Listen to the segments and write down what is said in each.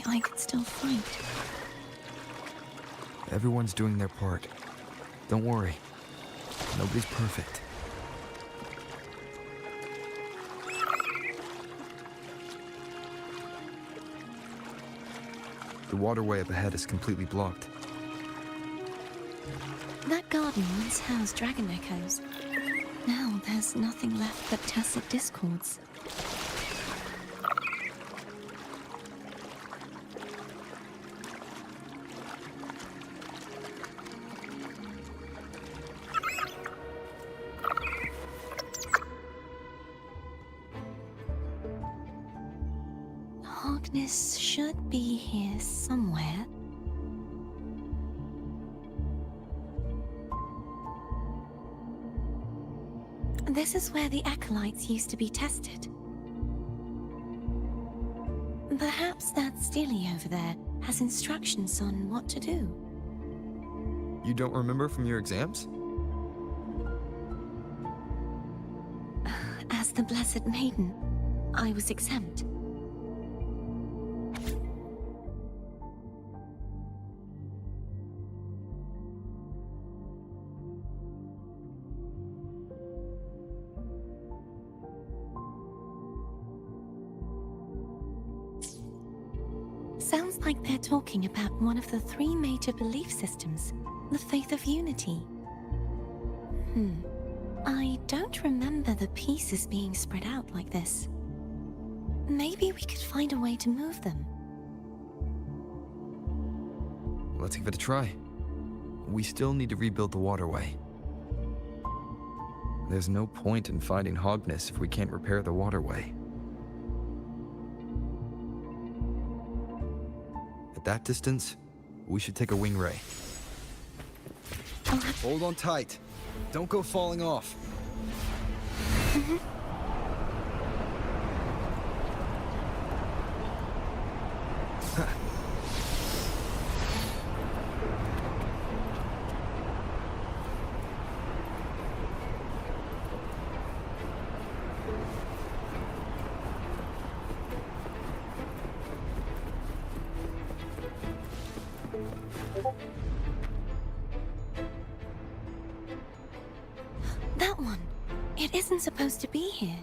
I could still fight. Everyone's doing their part. Don't worry. Nobody's perfect. The waterway up ahead is completely blocked. That garden once housed dragon echoes. Now there's nothing left but tacit discords. Hogness should be here somewhere. This is where the acolytes used to be tested. Perhaps that Steely over there has instructions on what to do. You don't remember from your exams? As the Blessed Maiden, I was exempt. Sounds like they're talking about one of the three major belief systems, the faith of unity. I don't remember the pieces being spread out like this. Maybe we could find a way to move them. Let's give it a try. We still need to rebuild the waterway. There's no point in finding Hogness if we can't repair the waterway. At that distance, we should take a wing ray. Hold on tight. Don't go falling off. That one. It isn't supposed to be here.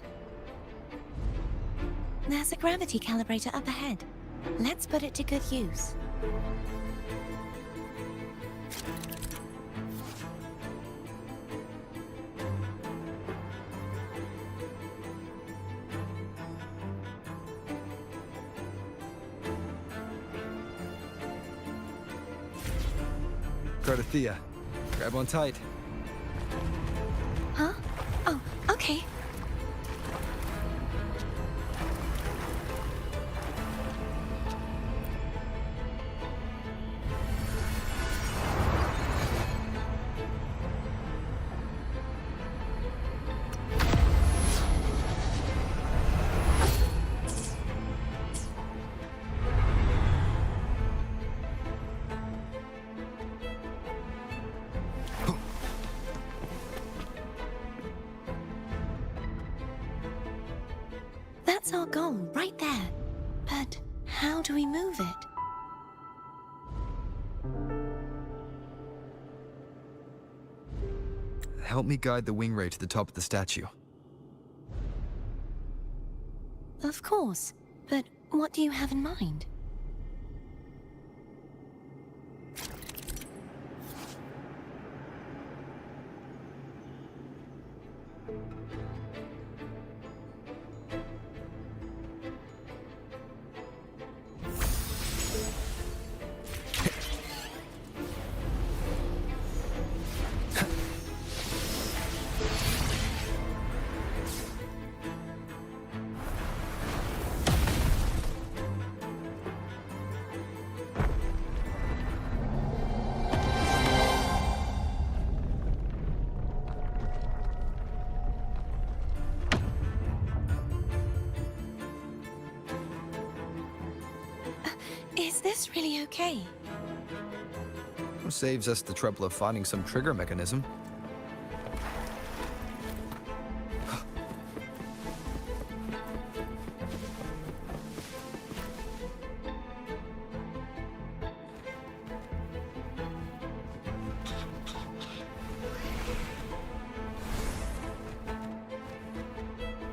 There's a gravity calibrator up ahead. Let's put it to good use. Cardathea, grab on tight. Huh? Oh, okay. That's our goal, right there. But how do we move it? Help me guide the wing ray to the top of the statue. Of course, but what do you have in mind? Is this really okay? Saves us the trouble of finding some trigger mechanism.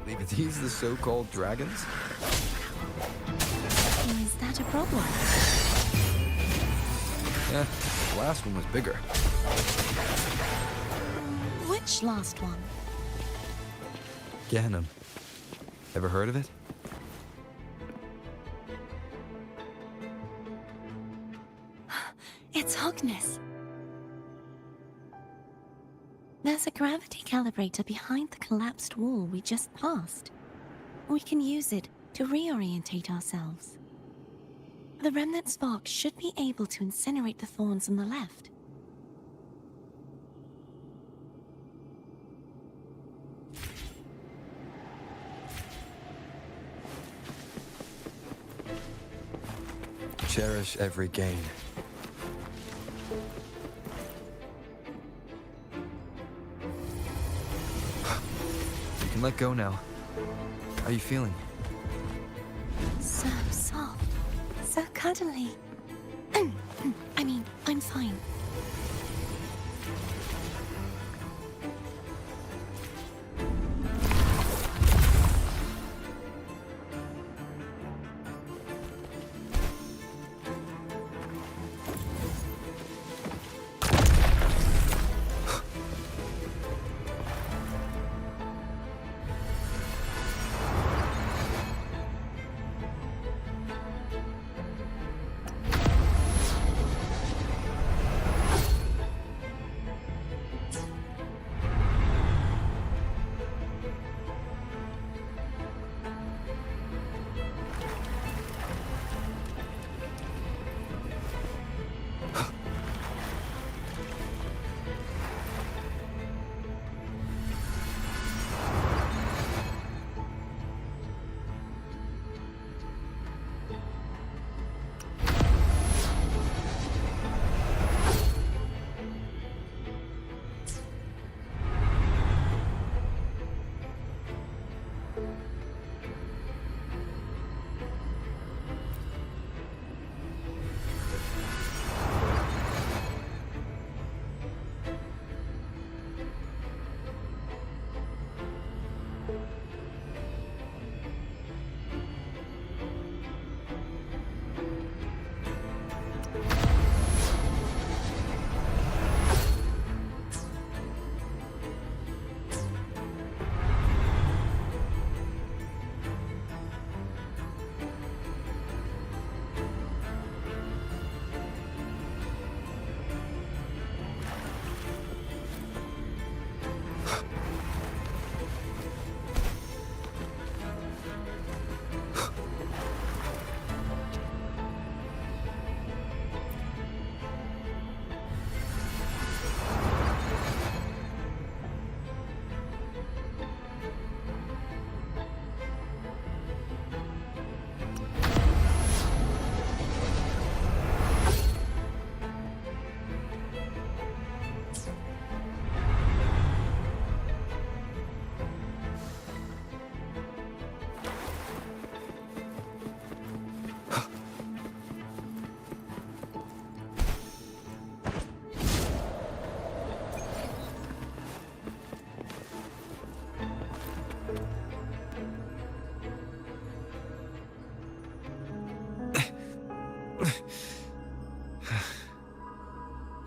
Are these the so-called dragons? Is that a problem? Yeah, the last one was bigger. Which last one? Ganem. Ever heard of it? It's Hogness. There's a gravity calibrator behind the collapsed wall we just passed. We can use it to reorientate ourselves. The remnant spark should be able to incinerate the thorns on the left. Cherish every gain. You can let go now. How are you feeling? So soft. So cuddly. I mean, I'm fine.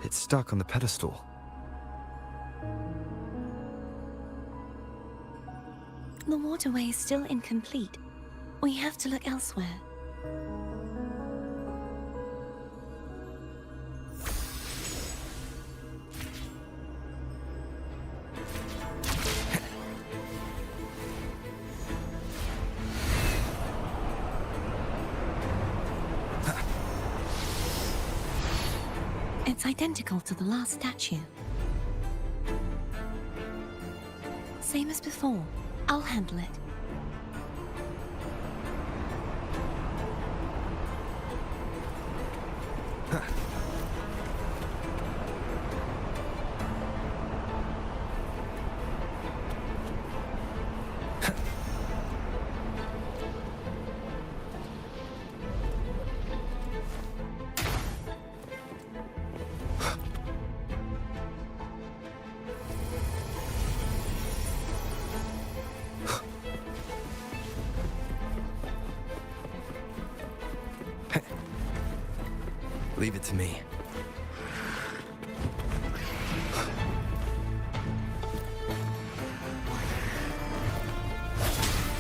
It's stuck on the pedestal. The waterway is still incomplete. We have to look elsewhere. It's identical to the last statue. Same as before. I'll handle it. Leave it to me.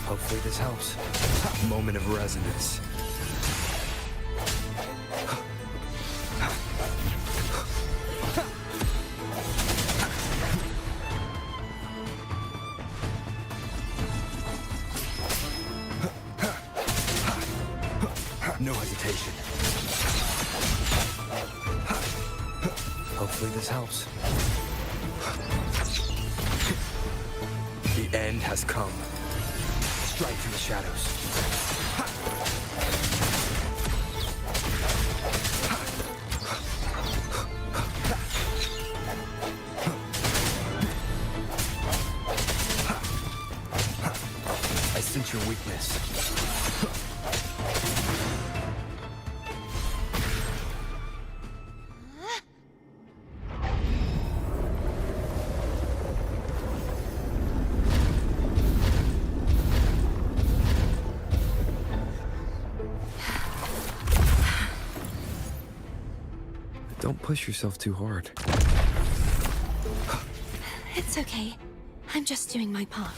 Hopefully this helps. Moment of resonance. No hesitation. Hopefully this helps. The end has come. Strike from the shadows. I sense your weakness. Don't push yourself too hard. It's okay. I'm just doing my part.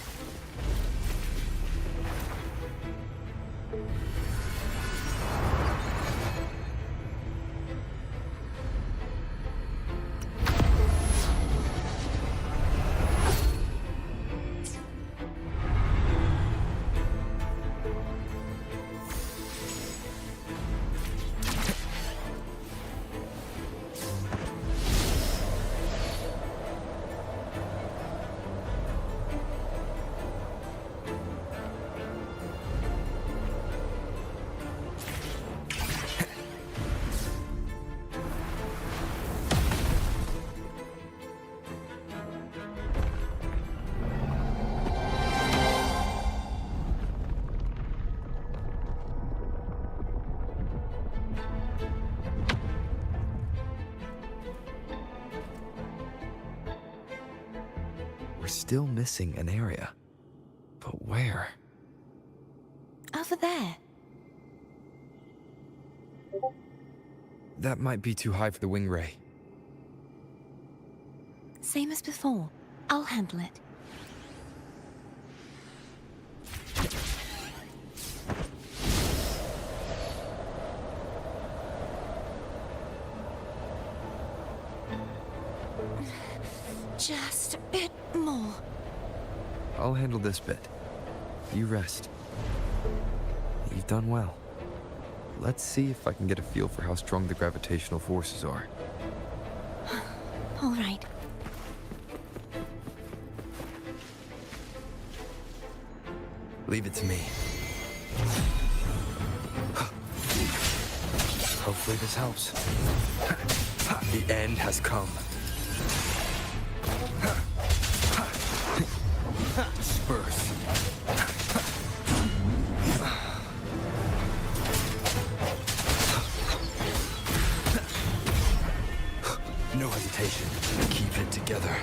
We're still missing an area. But where? Over there. That might be too high for the wing ray. Same as before. I'll handle it. Just a bit more. I'll handle this bit. You rest. You've done well. Let's see if I can get a feel for how strong the gravitational forces are. All right. Leave it to me. Hopefully this helps. The end has come. Disperse. No hesitation. Keep it together.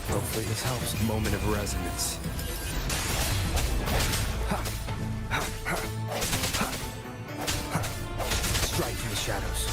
Hopefully this helps. Moment of resonance. Strike from the shadows.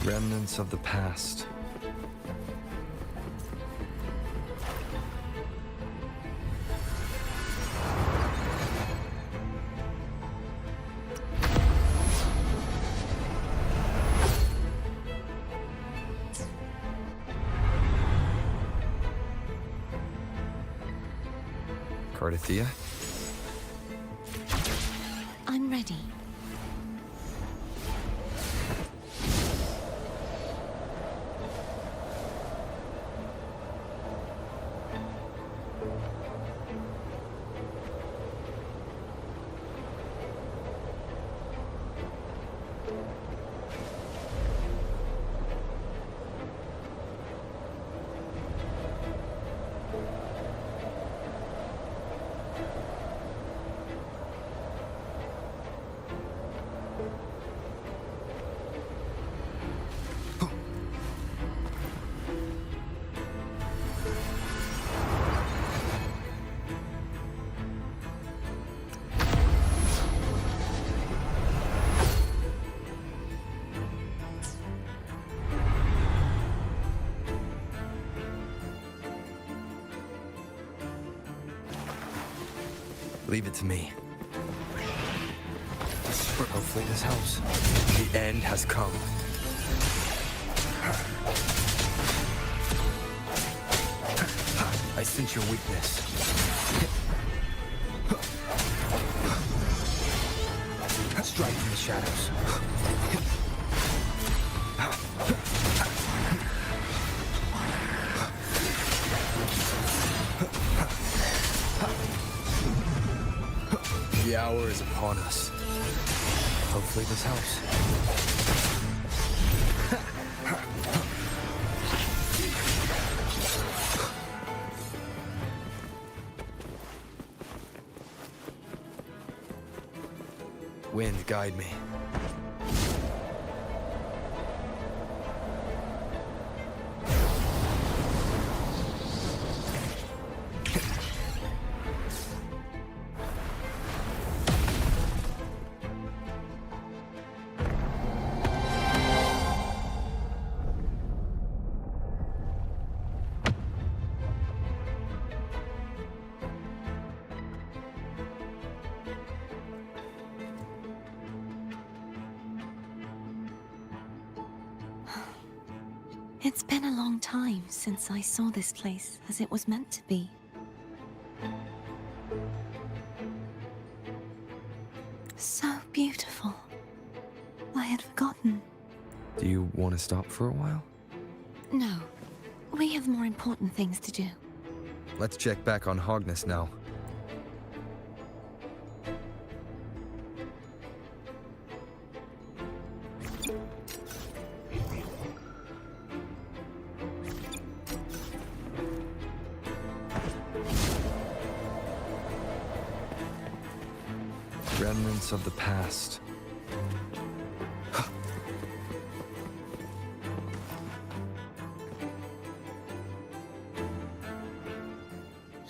Remnants of the past. Cardathea? I'm ready. Leave it to me. Hopefully this helps. The end has come. I sense your weakness. Strike from the shadows. The hour is upon us. Hopefully this helps. Wind, guide me. It's been a long time since I saw this place as it was meant to be. So beautiful. I had forgotten. Do you want to stop for a while? No, we have more important things to do. Let's check back on Hogness now. Remnants of the past.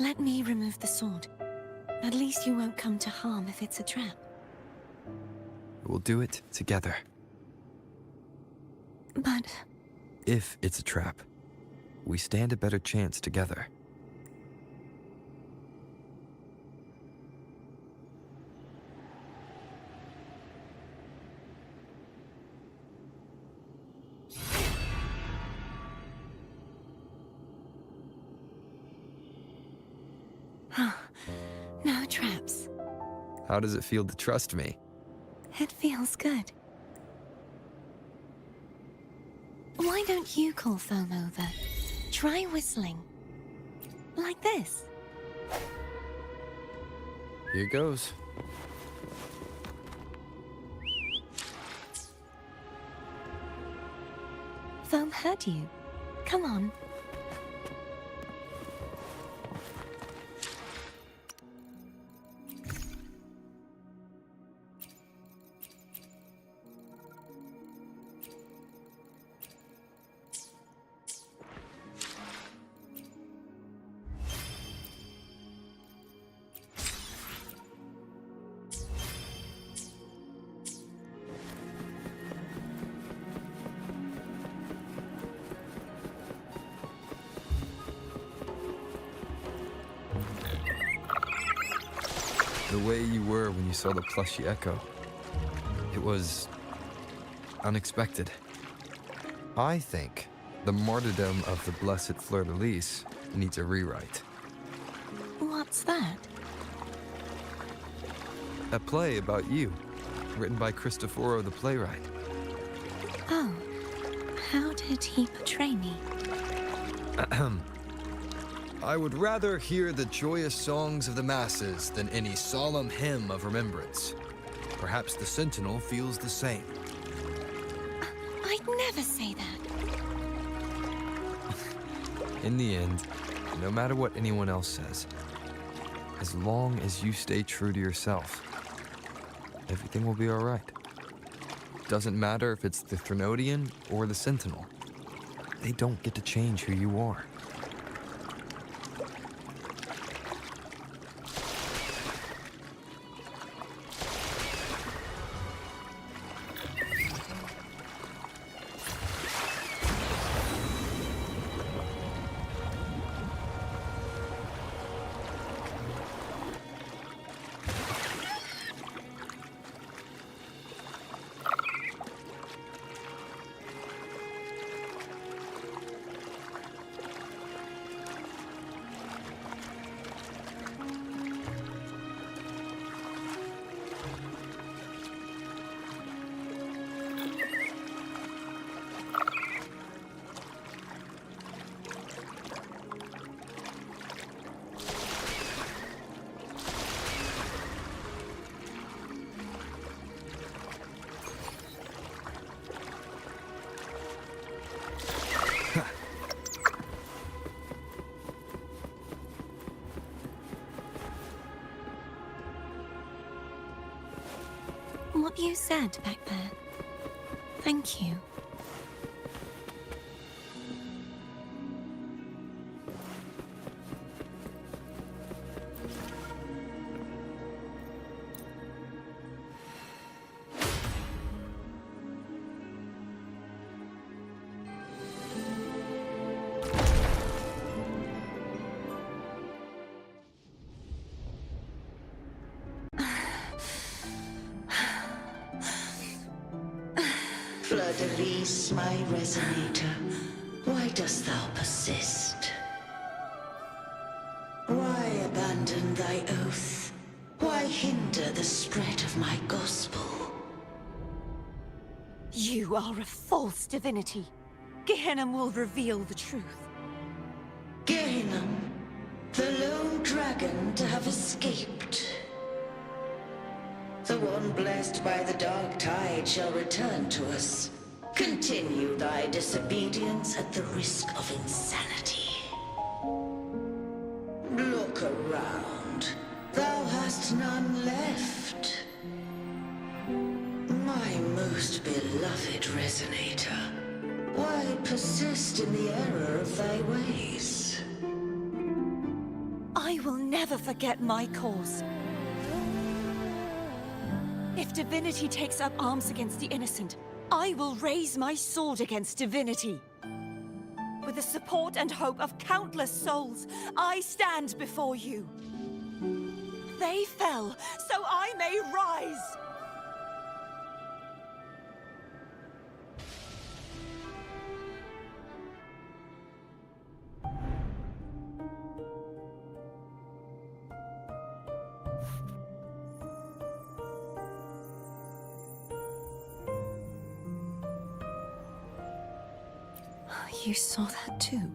Let me remove the sword. At least you won't come to harm if it's a trap. We'll do it together. But If it's a trap, we stand a better chance together. no traps. How does it feel to trust me? It feels good. Why don't you call Foam over? Try whistling. Like this. Here goes. Foam heard you. Come on. The way you were when you saw the plushy echo. It was unexpected. I think the martyrdom of the blessed fleur-de-lis needs a rewrite. What's that? A play about you, written by Cristoforo the playwright. Oh, how did he portray me? I would rather hear the joyous songs of the masses than any solemn hymn of remembrance. Perhaps the Sentinel feels the same. I'd never say that. In the end, no matter what anyone else says, as long as you stay true to yourself, everything will be all right. Doesn't matter if it's the Threnodian or the Sentinel. They don't get to change who you are. what you said back there. Thank you. Fleur-de-Lis, my resonator, why dost thou persist? Why abandon thy oath? Why hinder the spread of my gospel? You are a false divinity. Gehenna will reveal the truth. Gehenna, the lone dragon to have escaped. The one blessed by the dark tide shall return to us. Continue thy disobedience at the risk of insanity. Look around. Thou hast none left. My most beloved resonator, why persist in the error of thy ways? I will never forget my cause. If divinity takes up arms against the innocent, I will raise my sword against divinity. With the support and hope of countless souls, I stand before you. They fell, so I may rise! You saw that too?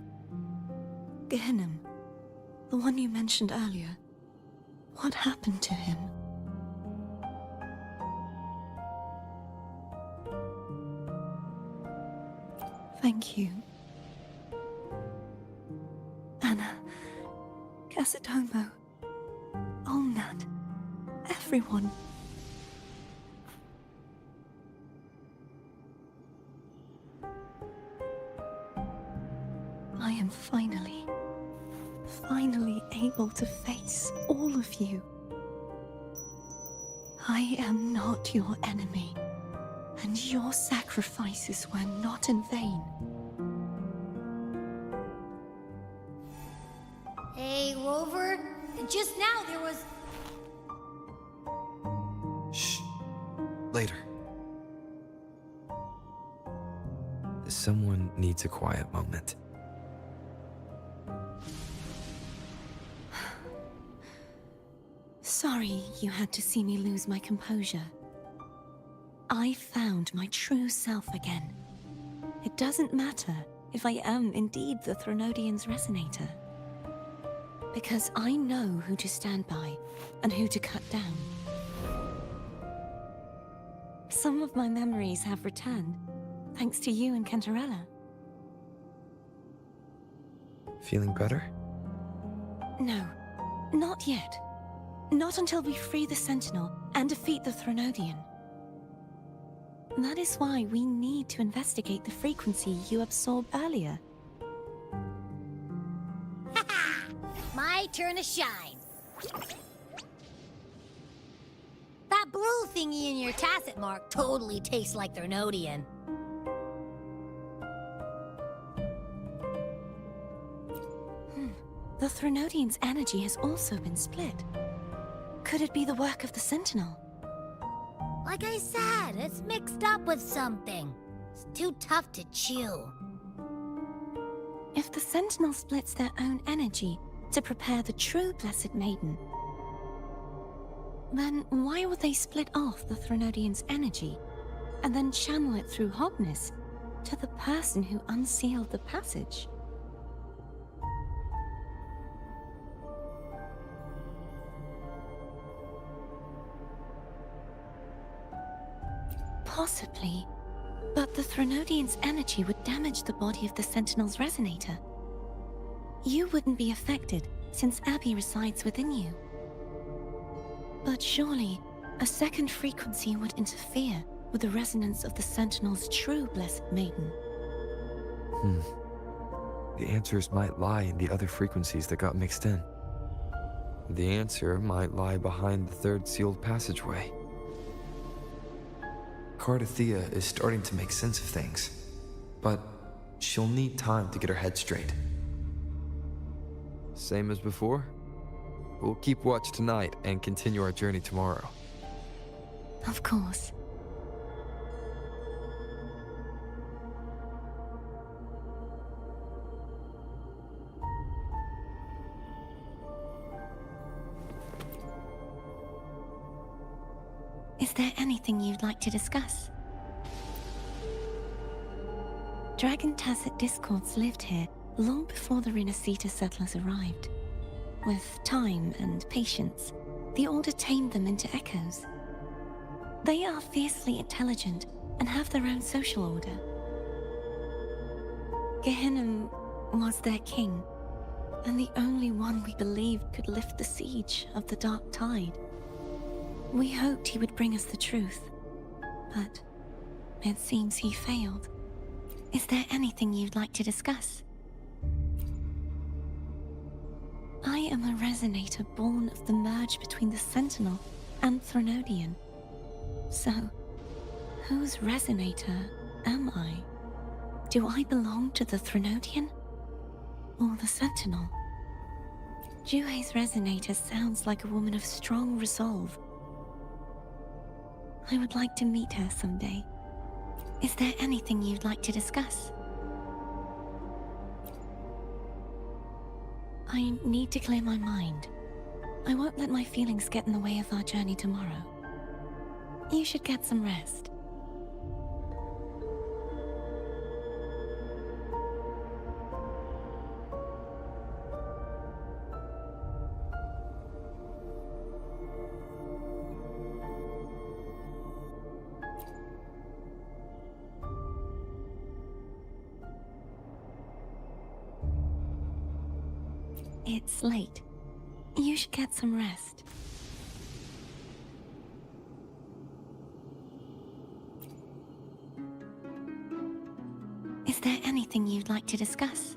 Gehenna, the one you mentioned earlier. What happened to him? Thank you. Anna, Casitomo, Olnat, everyone. I am finally able to face all of you. I am not your enemy, and your sacrifices were not in vain. Hey, Rover, just now there was... Shh. Later. Someone needs a quiet moment. Sorry you had to see me lose my composure. I found my true self again. It doesn't matter if I am indeed the Threnodian's resonator. Because I know who to stand by and who to cut down. Some of my memories have returned, thanks to you and Cantarella. Feeling better? No, not yet. Not until we free the Sentinel and defeat the Threnodian. That is why we need to investigate the frequency you absorbed earlier. My turn to shine. That blue thingy in your tacit mark totally tastes like Threnodian. The Threnodian's energy has also been split. Could it be the work of the Sentinel? Like I said, it's mixed up with something. It's too tough to chew. If the Sentinel splits their own energy to prepare the true Blessed Maiden, then why would they split off the Threnodian's energy and then channel it through Hogness to the person who unsealed the passage? Possibly, but the Threnodian's energy would damage the body of the Sentinel's resonator. You wouldn't be affected, since Abby resides within you. But surely, A second frequency would interfere with the resonance of the Sentinel's true Blessed Maiden. The answers might lie in the other frequencies that got mixed in. The answer might lie behind the third sealed passageway. Cardathea is starting to make sense of things, but she'll need time to get her head straight. Same as before? We'll keep watch tonight and continue our journey tomorrow. Of course. Is there anything you'd like to discuss? Dragon Tacet discords lived here long before the Renacita settlers arrived. With time and patience, the Order tamed them into echoes. They are fiercely intelligent and have their own social order. Gehinnom was their king, and the only one we believed could lift the siege of the Dark Tide. We hoped he would bring us the truth, but it seems he failed. Is there anything you'd like to discuss? I am a resonator born of the merge between the Sentinel and Threnodian. So, whose resonator am I? Do I belong to the Threnodian or the Sentinel? Juhe's resonator sounds like a woman of strong resolve. I would like to meet her someday. Is there anything you'd like to discuss? I need to clear my mind. I won't let my feelings get in the way of our journey tomorrow. You should get some rest. It's late. You should get some rest. Is there anything you'd like to discuss?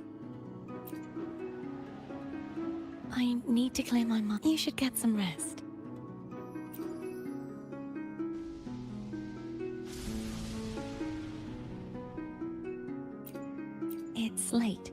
I need to clear my mind. You should get some rest. It's late.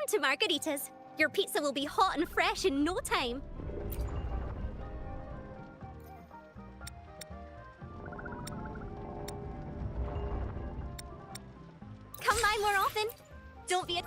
to Margaritas. Your pizza will be hot and fresh in no time. Come by more often. Don't be a...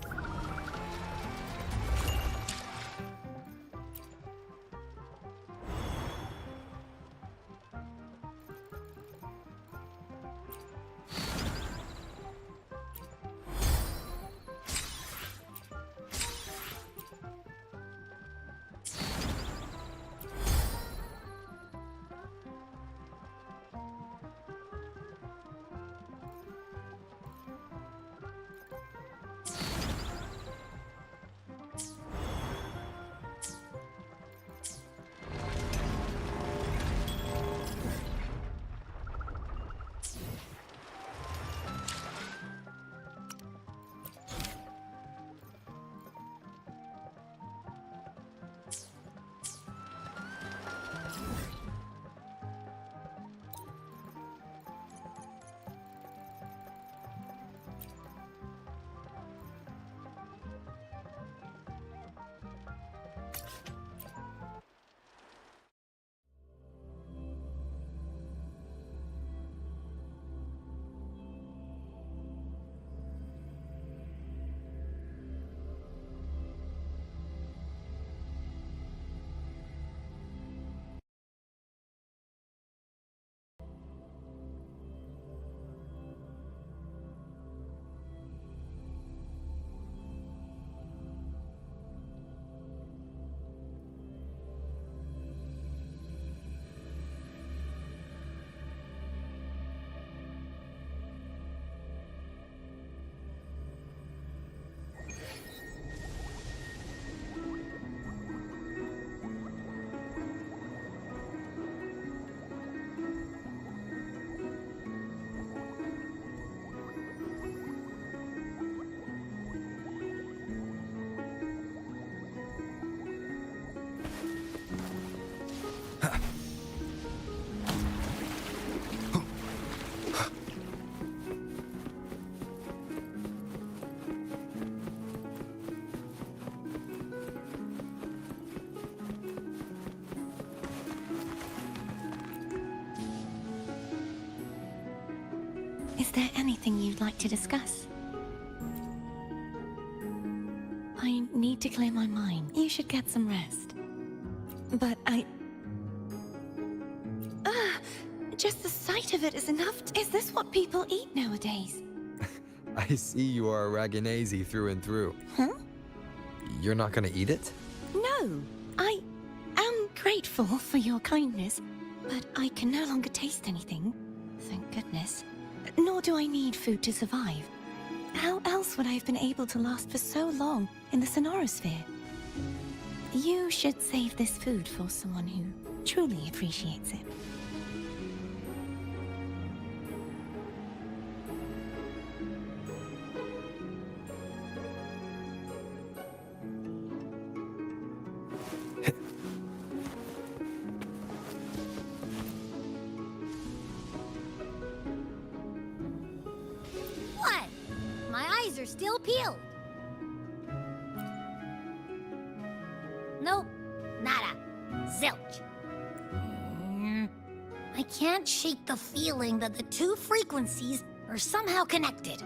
Is there anything you'd like to discuss? I need to clear my mind. You should get some rest. But just the sight of it is enough. Is this what people eat nowadays? I see you are a Raganazi through and through. Huh? You're not gonna eat it? No. I am grateful for your kindness, but I can no longer taste anything. Thank goodness. Nor do I need food to survive. How else would I have been able to last for so long in the Sonorosphere? You should save this food for someone who truly appreciates it. What? My eyes are still peeled. Nope. Nada. Zilch. I can't shake the feeling that the two frequencies are somehow connected.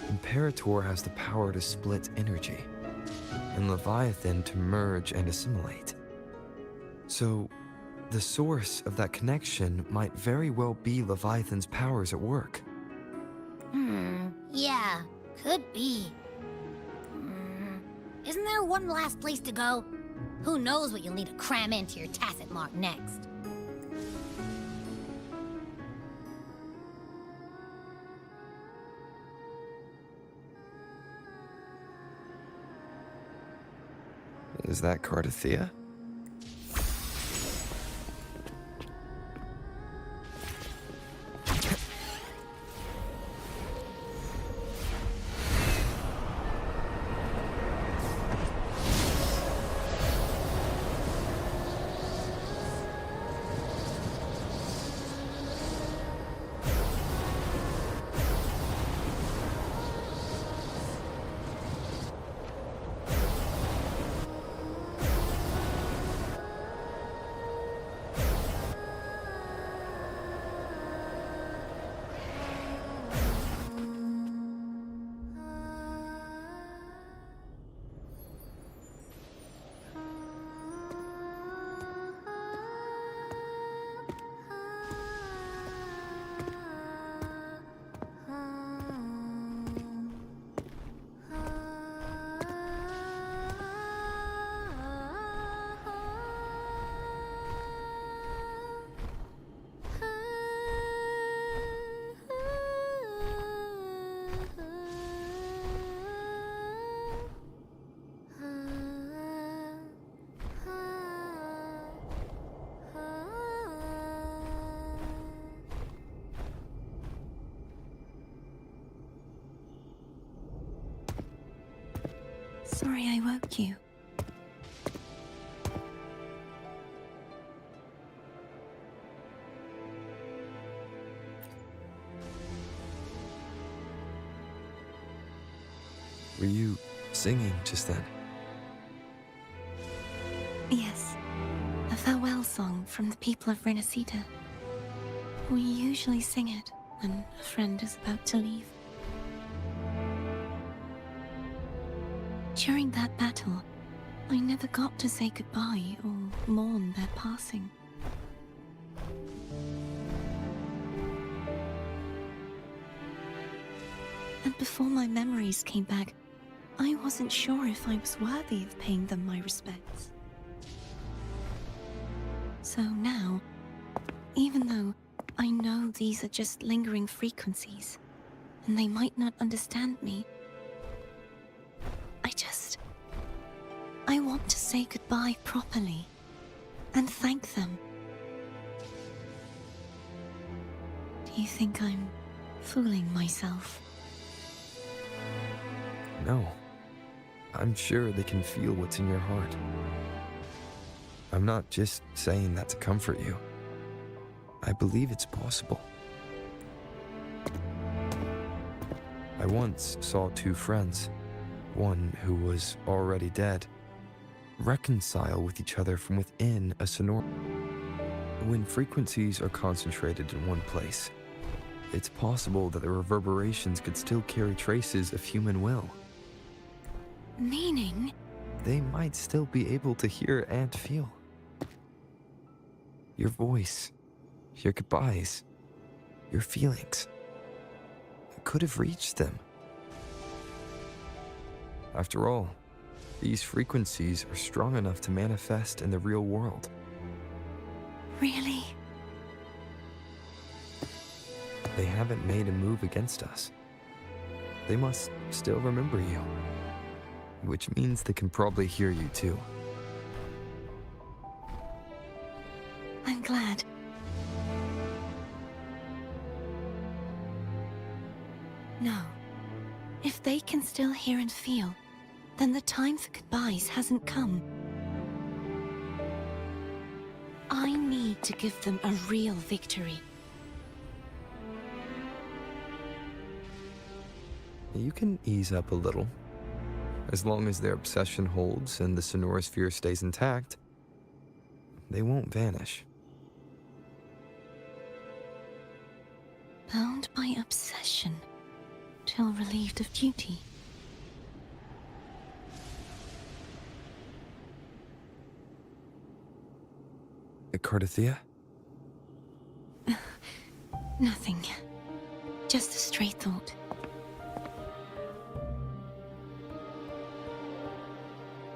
Imperator has the power to split energy, and Leviathan to merge and assimilate. So, the source of that connection might very well be Leviathan's powers at work. Yeah, could be. Isn't there one last place to go? Who knows what you'll need to cram into your tacit mark next? Is that Cardathea? Sorry I woke you. Were you singing just then? Yes, a farewell song from the people of Renacita. We usually sing it when a friend is about to leave. During that battle, I never got to say goodbye or mourn their passing. And before my memories came back, I wasn't sure if I was worthy of paying them my respects. So now, even though I know these are just lingering frequencies, and they might not understand me, I want to say goodbye properly, and thank them. Do you think I'm fooling myself? No. I'm sure they can feel what's in your heart. I'm not just saying that to comfort you. I believe it's possible. I once saw two friends, one who was already dead, reconcile with each other from within a sonor. When frequencies are concentrated in one place, it's possible that the reverberations could still carry traces of human will. Meaning? They might still be able to hear and feel. Your voice, your goodbyes, your feelings could have reached them. After all, these frequencies are strong enough to manifest in the real world. Really? They haven't made a move against us. They must still remember you, which means they can probably hear you too. I'm glad. No. If they can still hear and feel, then the time for goodbyes hasn't come. I need to give them a real victory. You can ease up a little. As long as their obsession holds and the sonorosphere stays intact, they won't vanish. Bound by obsession, till relieved of duty. Cardathia? Nothing. Just a stray thought.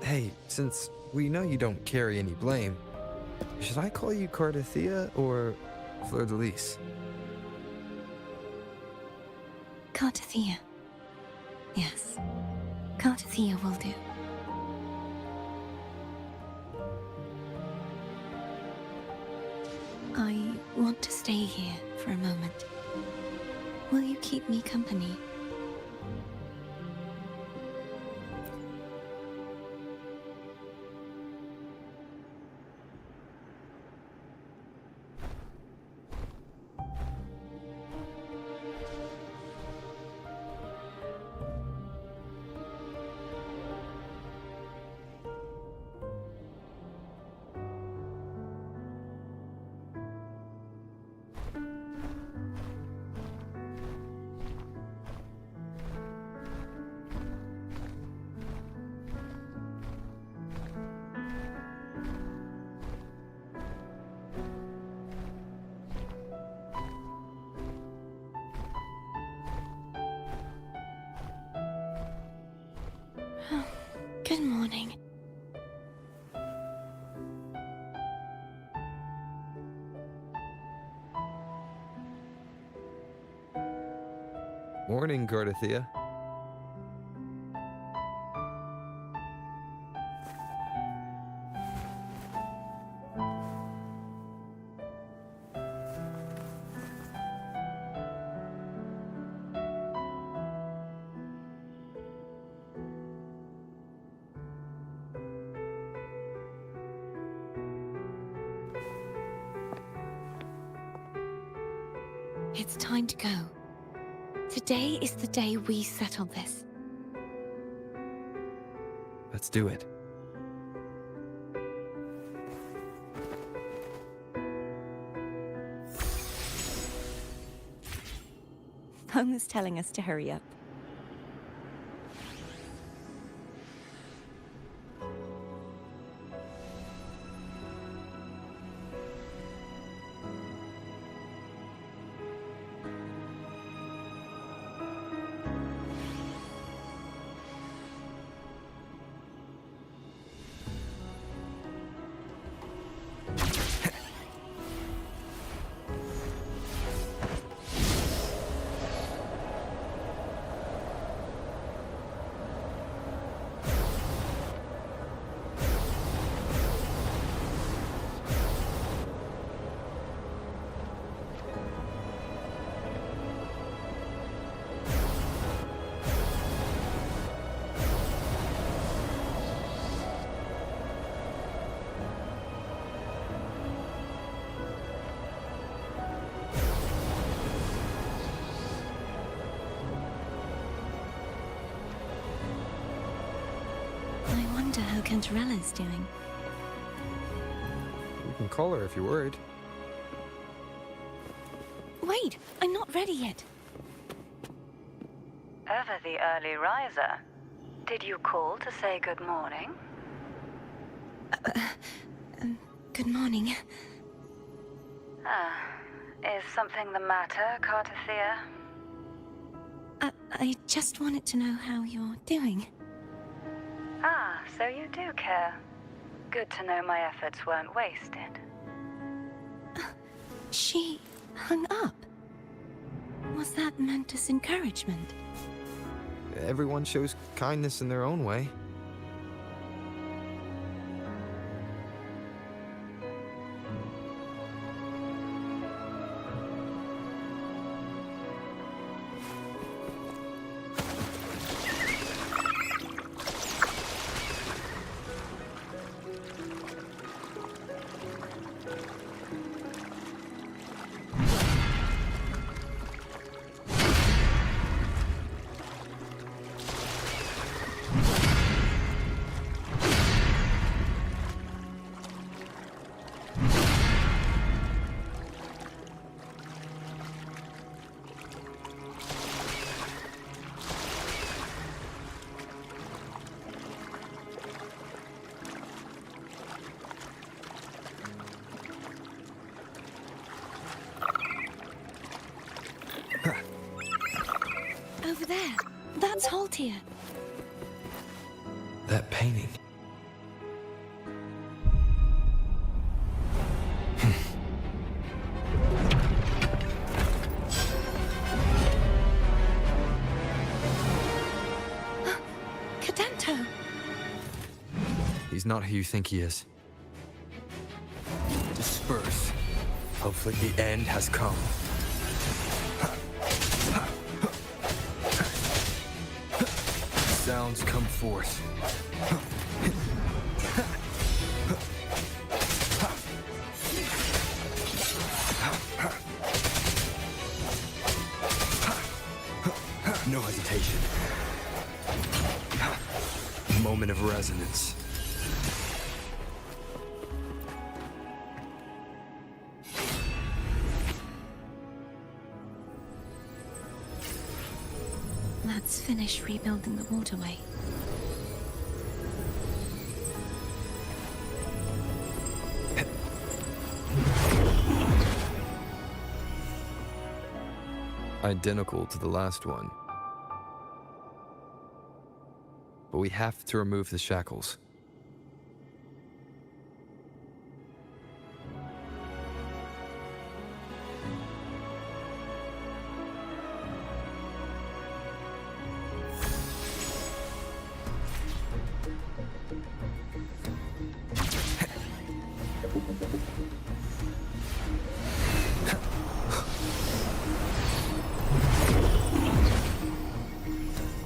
Hey, since we know you don't carry any blame, should I call you Cardathia or Fleur-de-Lis? Cardathia. Yes. Cardathia will do. I want to stay here for a moment. Will you keep me company? Good morning. Morning, Cardathia. it's time to go. Today is the day we settle this. Let's do it. Home is telling us to hurry up. I wonder how Cantarella's doing. You can call her if you're worried. Wait, I'm not ready yet. Ever the early riser. Did you call to say good morning? Good morning. Is something the matter, Cartathea? I just wanted to know how you're doing. Ah, so you do care. Good to know my efforts weren't wasted. She hung up. Was that meant as encouragement? Everyone shows kindness in their own way. Over there. That's Haltia. That painting. Cadento! He's not who you think he is. Disperse. Hopefully the end has come. Sounds come forth. No hesitation. Moment of resonance. Let's finish rebuilding the waterway. Identical to the last one. But we have to remove the shackles.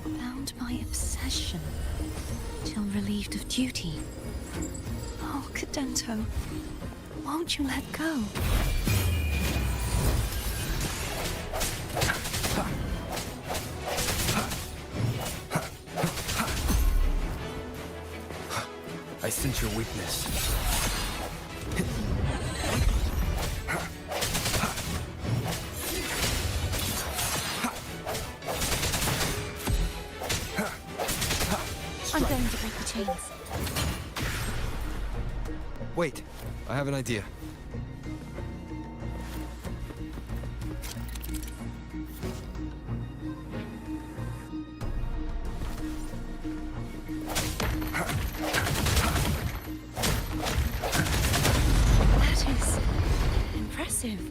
Bound by obsession, till relieved of duty. Oh, Cadento, won't you let go? I sense your weakness. I'm going to break the chains. Wait, I have an idea. That is impressive.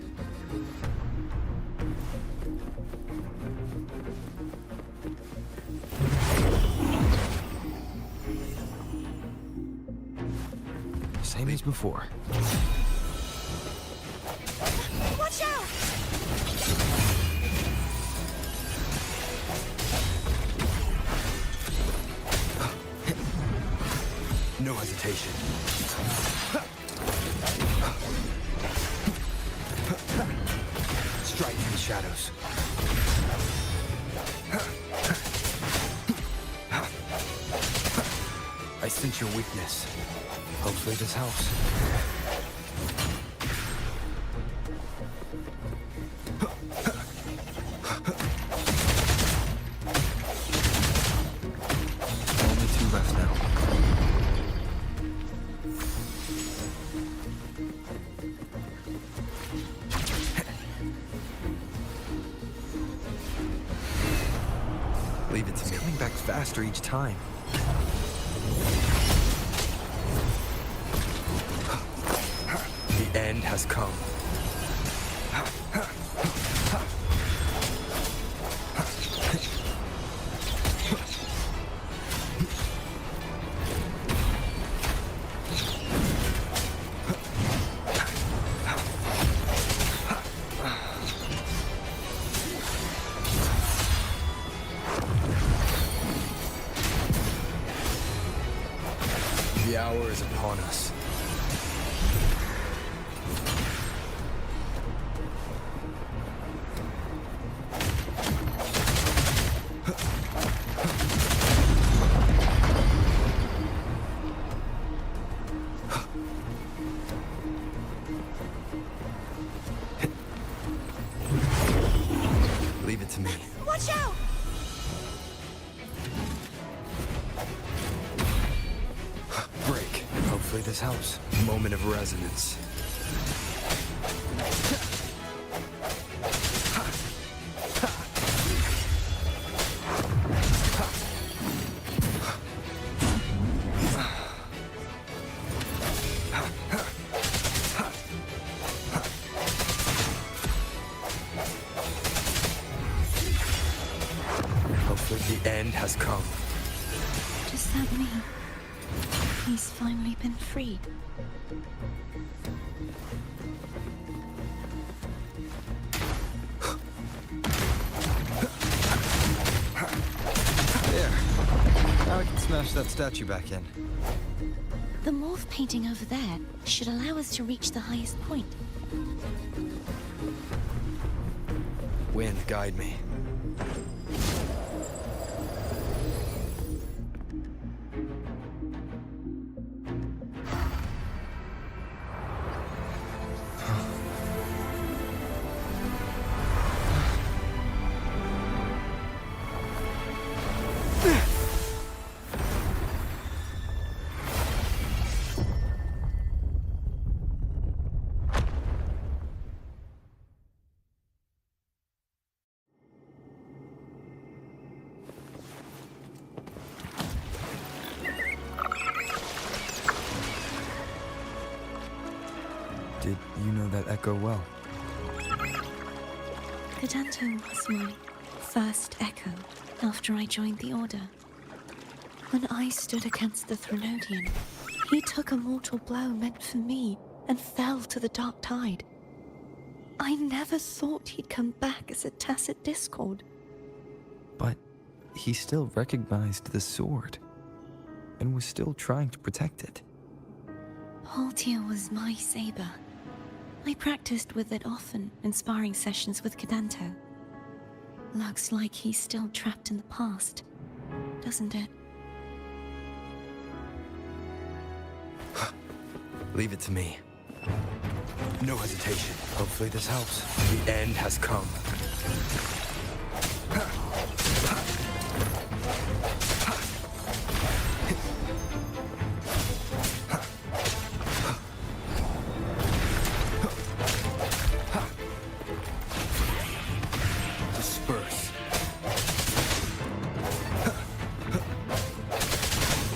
Same as before. Watch out! No hesitation. Strike in the shadows. I sense your weakness. Hopefully this helps. Only 2 left now. Leave it to me. It's coming back faster each time. The end has come. The hour is upon us. Leave it to me. Watch out! Break. Hopefully this helps. Moment of resonance. Hopefully the end has come. Does that mean he's finally been freed? There. Now I can smash that statue back in. The morph painting over there should allow us to reach the highest point. Wind, guide me. Did you know that echo well? Cadanto was my first echo after I joined the Order. When I stood against the Threnodian, he took a mortal blow meant for me and fell to the dark tide. I never thought he'd come back as a tacit discord. But he still recognized the sword and was still trying to protect it. Haltia was my saber. I practiced with it often in sparring sessions with Cadanto. Looks like he's still trapped in the past, doesn't it? Leave it to me. No hesitation. Hopefully this helps. The end has come. Disperse.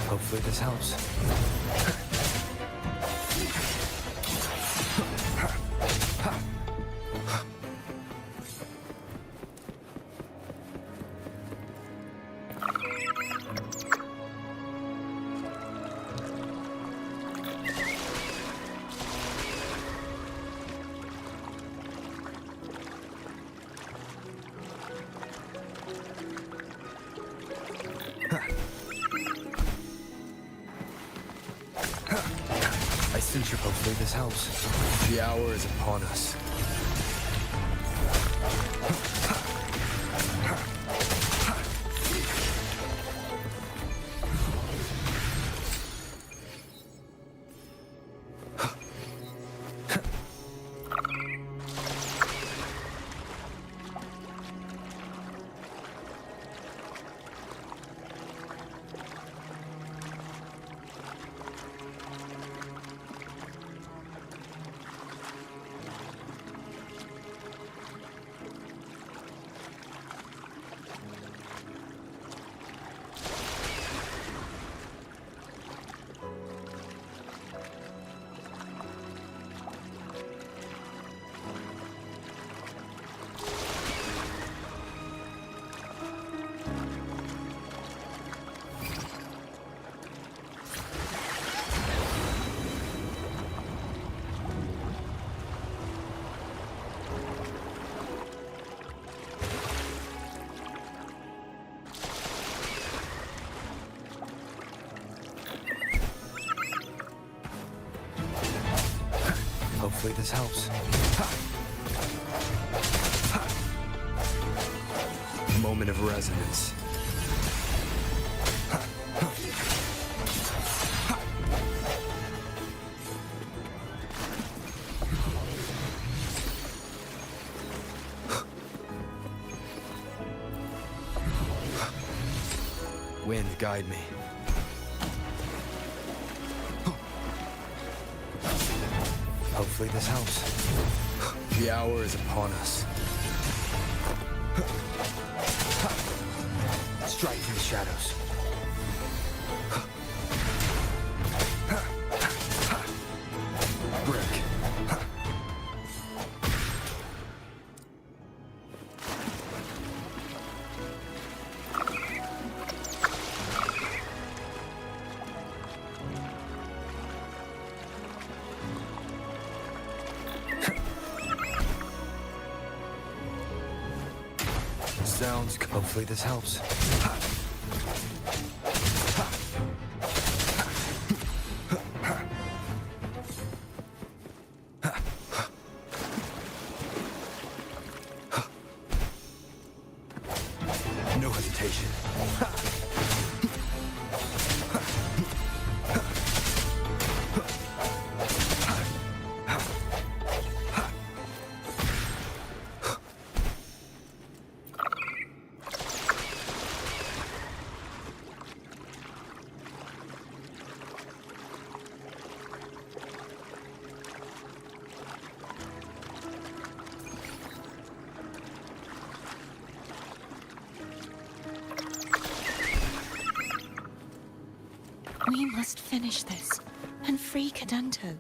Hopefully this helps. I sense your hopefully this helps. The hour is upon us. Hopefully this helps. Moment of resonance. Wind, guide me. Hopefully this helps. The hour is upon us. Strike through the shadows. Brick. Sounds. Hopefully this helps. No hesitation. We must finish this and free Cadanto.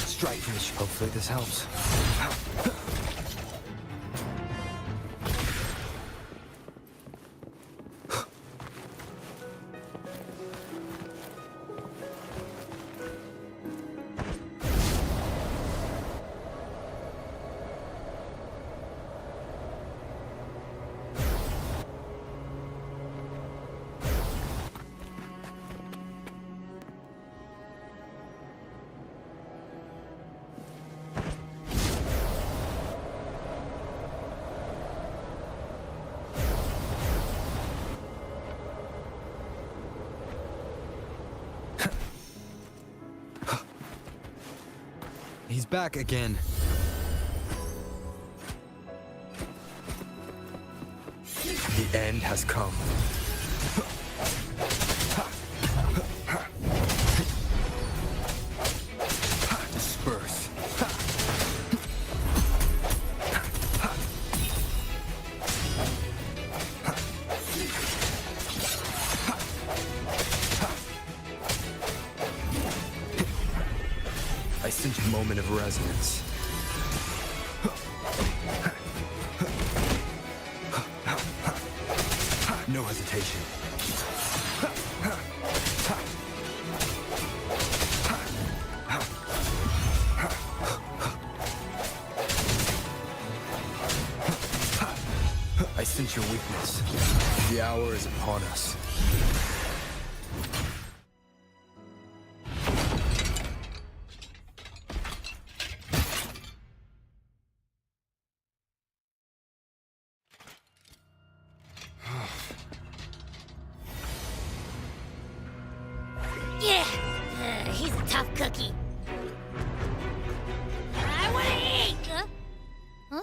Strike finish. Hopefully this helps. He's back again. The end has come. Disperse. I sense a moment of resonance. No hesitation. I sense your weakness. The hour is upon us. Yeah, he's a tough cookie. I want to eat. Huh?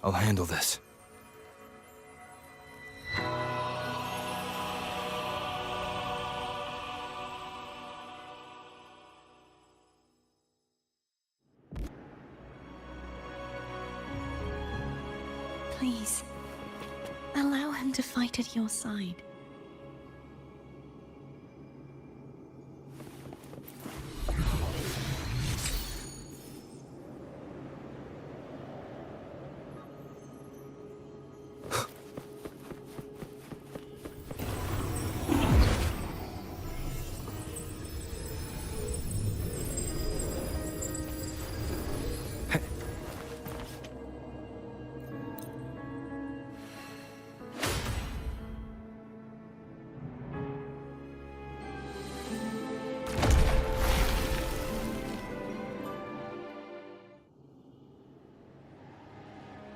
I'll handle this. Please, allow him to fight at your side.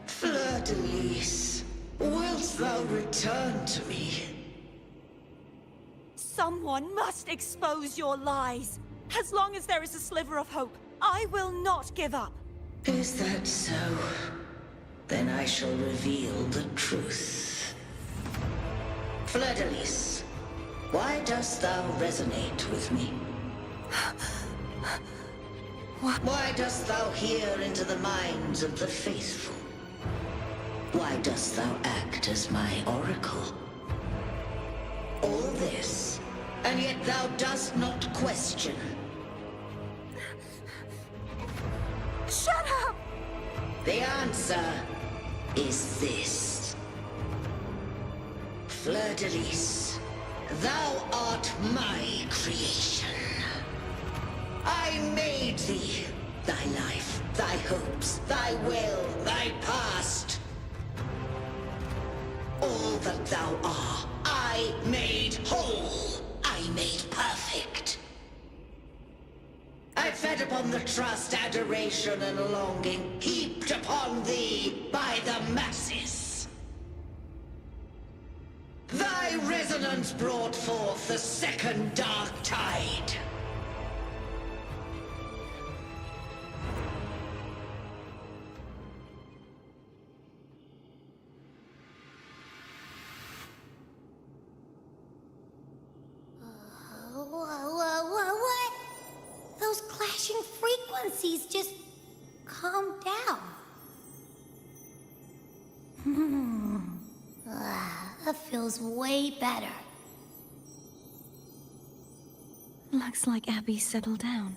Fleur-de-Lis, wilt thou return to me? Someone must expose your lies. As long as there is a sliver of hope, I will not give up. Is that so? Then I shall reveal the truth. Fleur-de-Lis, why dost thou resonate with me? Why dost thou hear into the minds of the faithful? Why dost thou act as my oracle? All this, and yet thou dost not question. Shut up! The answer is this. Fleur-de-Lis, thou art my creation. I made thee, thy life, thy hopes, thy will, thy past. All that thou art, I made whole. I made perfect. I fed upon the trust, adoration, and longing heaped upon thee by the masses. Thy resonance brought forth the second dark tide. What? Those clashing frequencies just calm down. That feels way better. Looks like Abby settled down.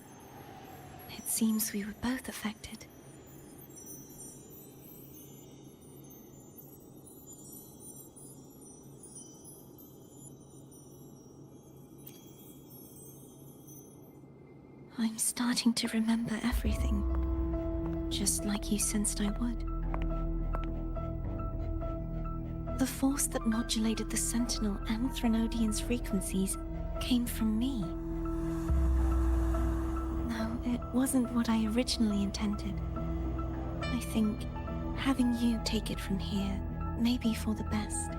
It seems we were both affected. I'm starting to remember everything, just like you sensed I would. The force that modulated the Sentinel and Threnodian's frequencies came from me. No, it wasn't what I originally intended. I think having you take it from here may be for the best.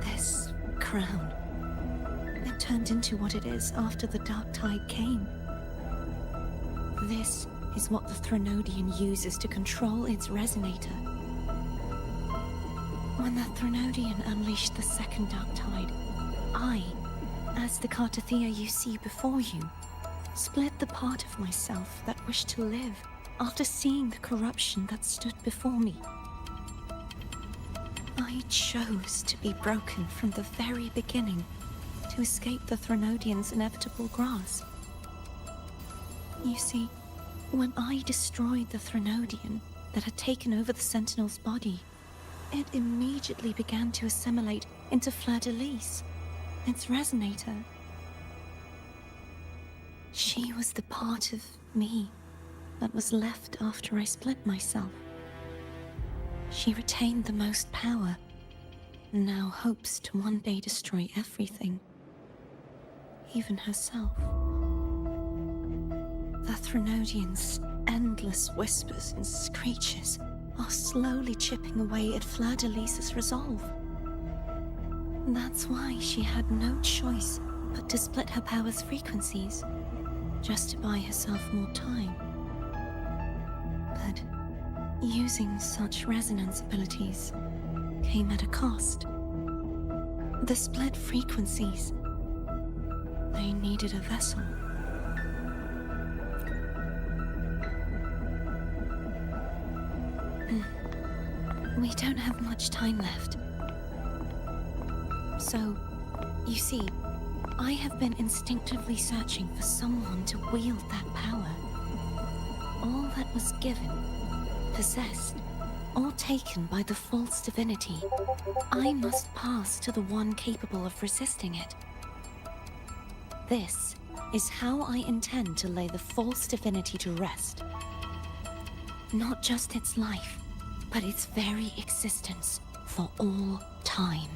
This crown, it turned into what it is after the Dark Tide came. This is what the Threnodian uses to control its resonator. When the Threnodian unleashed the second Dark Tide, I, as the Cartathea you see before you, split the part of myself that wished to live after seeing the corruption that stood before me. I chose to be broken from the very beginning to escape the Threnodian's inevitable grasp. You see, when I destroyed the Threnodian that had taken over the Sentinel's body, it immediately began to assimilate into Fleur-de-Lis, its resonator. She was the part of me that was left after I split myself. She retained the most power, and now hopes to one day destroy everything, even herself. The Threnodian's endless whispers and screeches are slowly chipping away at Fleur-de-Lis's resolve. That's why she had no choice but to split her power's frequencies, just to buy herself more time. But using such resonance abilities came at a cost. The split frequencies, they needed a vessel. We don't have much time left. So, you see, I have been instinctively searching for someone to wield that power. All that was given, possessed, or taken by the false divinity, I must pass to the one capable of resisting it. This is how I intend to lay the false divinity to rest. Not just its life, but its very existence for all time.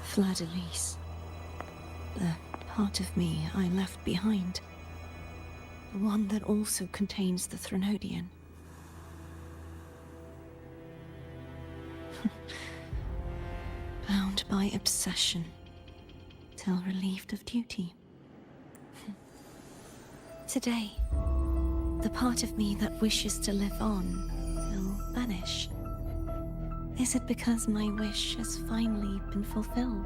Fleur-de-Lis, the part of me I left behind, the one that also contains the Threnodian. Bound by obsession, till relieved of duty. Today, the part of me that wishes to live on will vanish. Is it because my wish has finally been fulfilled?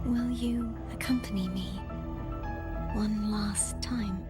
Will you accompany me one last time?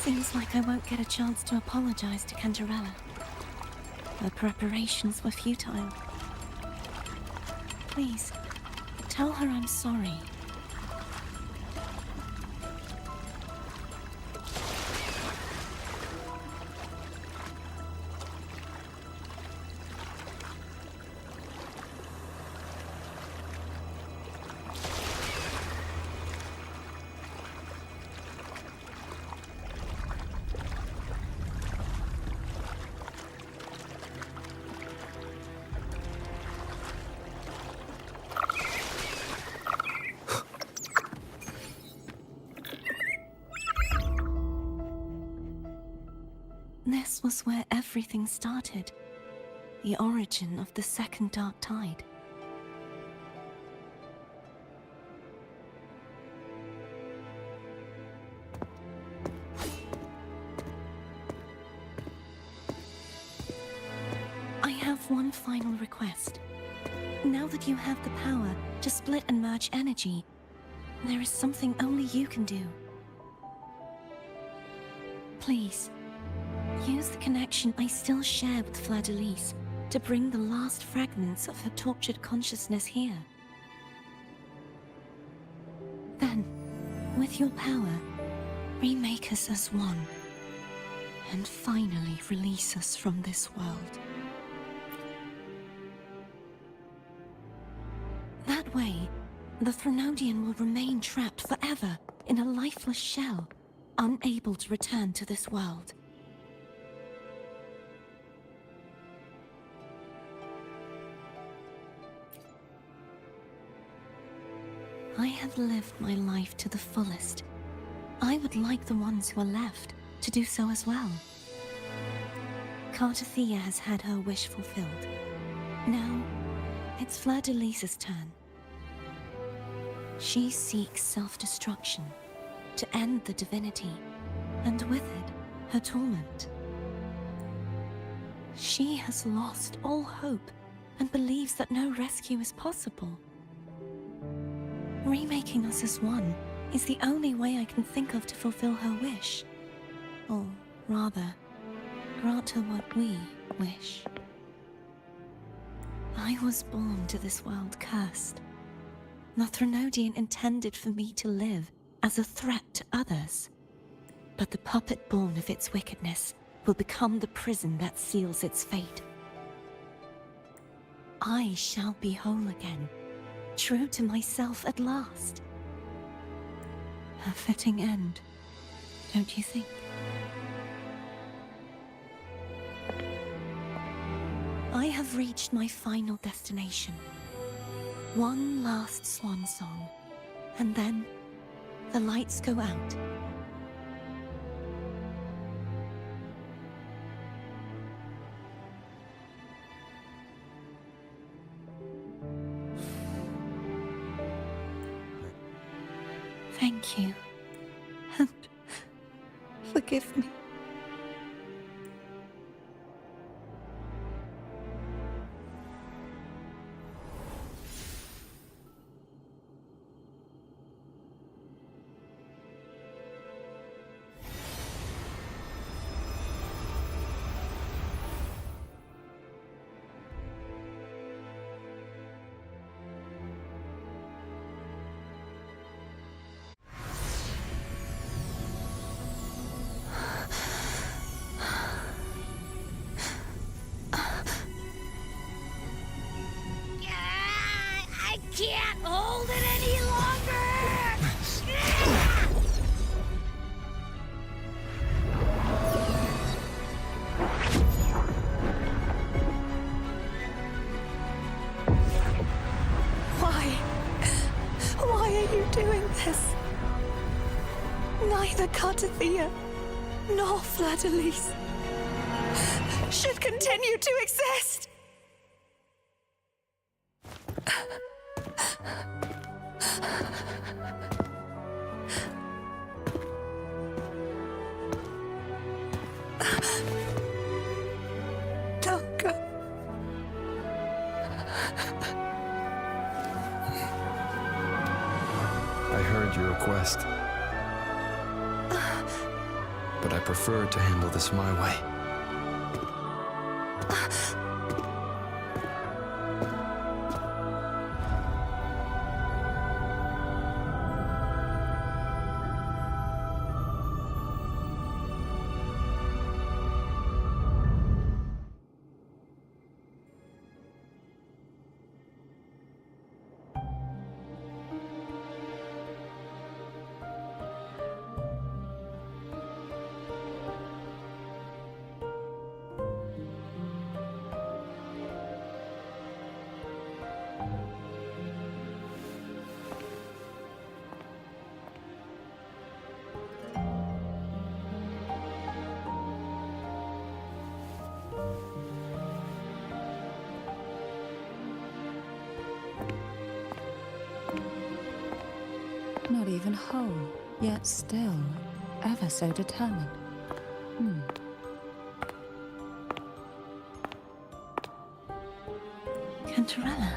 Seems like I won't get a chance to apologize to Cantarella. Her preparations were futile. Please, tell her I'm sorry. This was where everything started. The origin of the second dark tide. I have one final request. Now that you have the power to split and merge energy, there is something only you can do. Please, use the connection I still share with Fleur-de-Lis to bring the last fragments of her tortured consciousness here. Then, with your power, remake us as one, and finally release us from this world. That way, the Threnodian will remain trapped forever in a lifeless shell, unable to return to this world. I have lived my life to the fullest. I would like the ones who are left to do so as well. Cartathea has had her wish fulfilled. Now, it's Fleur-de-Lis's turn. She seeks self-destruction to end the divinity, and with it, her torment. She has lost all hope and believes that no rescue is possible. Remaking us as one is the only way I can think of to fulfill her wish. Or rather, grant her what we wish. I was born to this world cursed. The Threnodian intended for me to live as a threat to others. But the puppet born of its wickedness will become the prison that seals its fate. I shall be whole again, true to myself at last. A fitting end, don't you think? I have reached my final destination. One last swan song, and then the lights go out. Thank you, and forgive me. I can't hold it any longer! Why are you doing this? Neither Cartathea nor Fleur-de-Lis should continue to exist! Don't go. I heard your request. but I prefer to handle this my way. Not even whole, yet still ever so determined. Cantarella.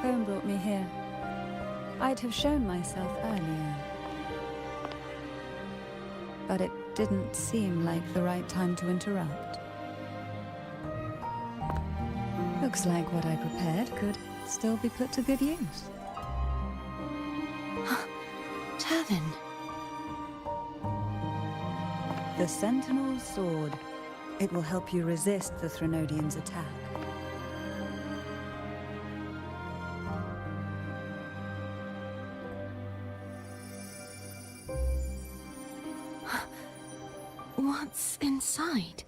Home brought me here. I'd have shown myself earlier. But it didn't seem like the right time to interrupt. Looks like what I prepared could still be put to good use. Turvin. The Sentinel's sword. It will help you resist the Threnodian's attack. What's inside?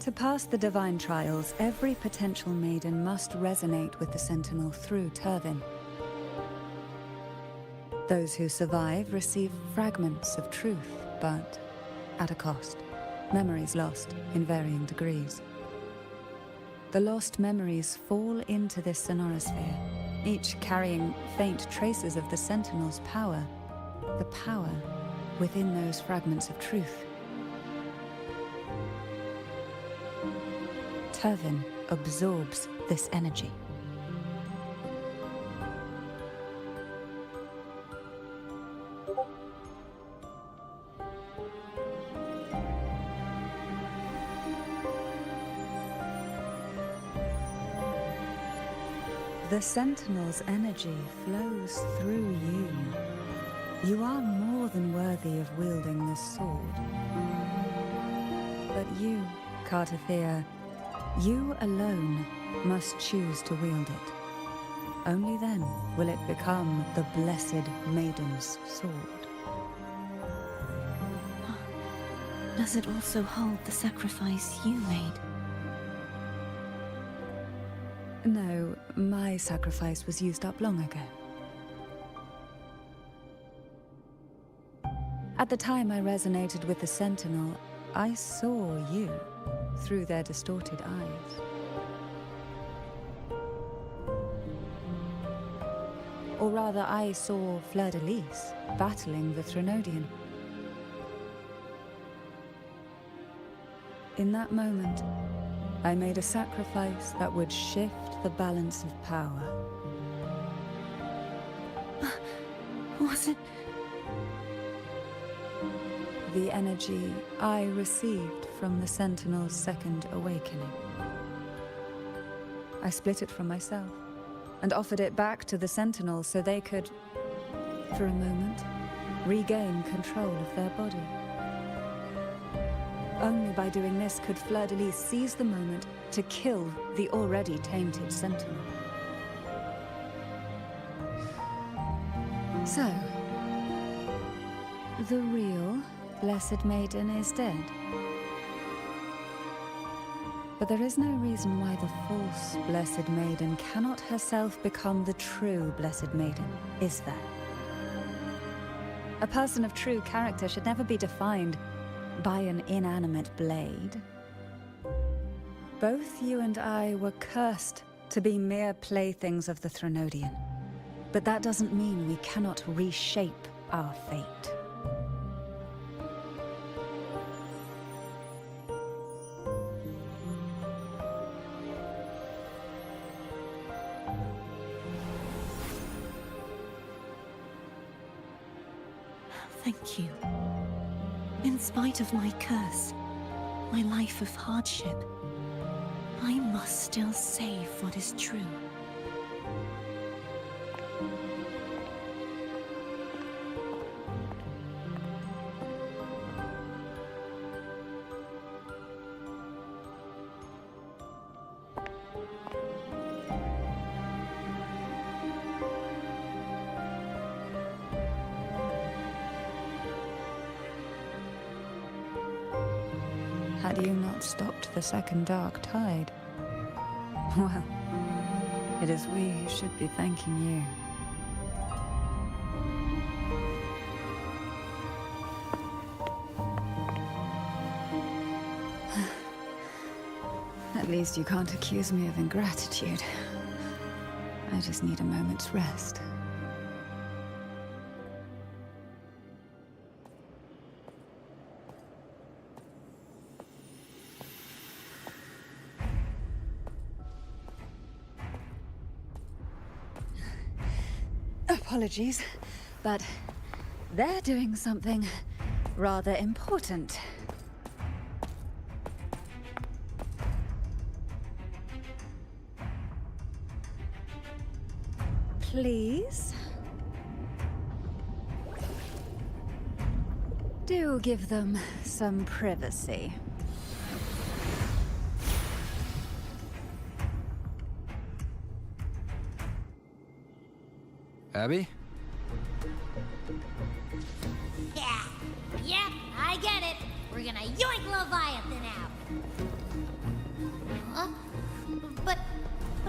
To pass the divine trials, every potential maiden must resonate with the Sentinel through Turvin. Those who survive receive fragments of truth, but at a cost. Memories lost in varying degrees. The lost memories fall into this sonorosphere, each carrying faint traces of the Sentinel's power, the power within those fragments of truth. Turvin absorbs this energy. The Sentinel's energy flows through you. You are more than worthy of wielding this sword. But you, Cartathea, you alone must choose to wield it. Only then will it become the Blessed Maiden's sword. Does it also hold the sacrifice you made? No, my sacrifice was used up long ago. At the time I resonated with the Sentinel, I saw you through their distorted eyes. Or rather, I saw Fleur-de-Lis battling the Threnodian. In that moment, I made a sacrifice that would shift the balance of power. Was it? The energy I received from the Sentinel's second awakening. I split it from myself and offered it back to the Sentinel so they could, for a moment, regain control of their body. Only by doing this could Fleur-de-Lis seize the moment to kill the already tainted Sentinel. So, the real Blessed Maiden is dead. But there is no reason why the false Blessed Maiden cannot herself become the true Blessed Maiden, is there? A person of true character should never be defined by an inanimate blade. Both you and I were cursed to be mere playthings of the Threnodian. But that doesn't mean we cannot reshape our fate. Thank you. In spite of my curse, my life of hardship, I must still save what is true. Had you not stopped the second dark tide? Well, it is we who should be thanking you. At least you can't accuse me of ingratitude. I just need a moment's rest. Apologies, but they're doing something rather important. Please? Do give them some privacy. Abby? Yeah, yep, I get it. We're gonna yoink Leviathan out. Huh? But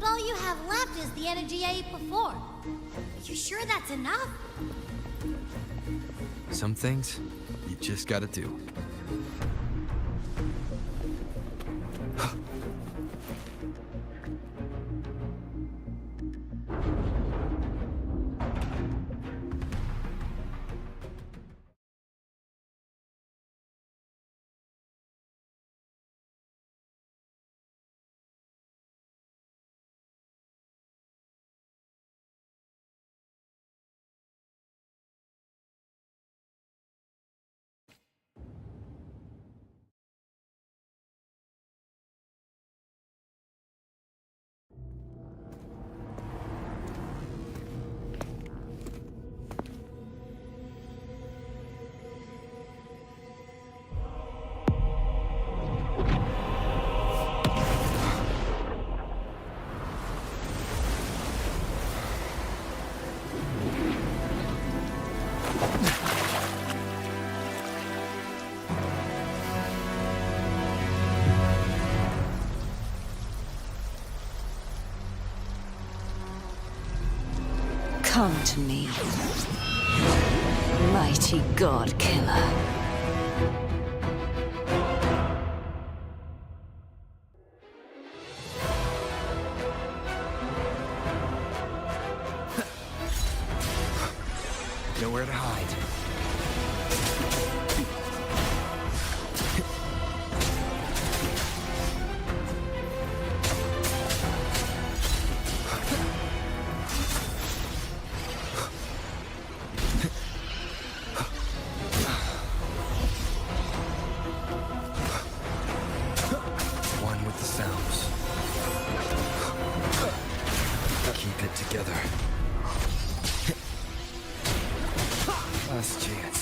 all you have left is the energy I ate before. You sure that's enough? Some things, you just gotta do. Come to me, mighty god killer. Nowhere to hide. One with the sounds. Keep it together. Last chance.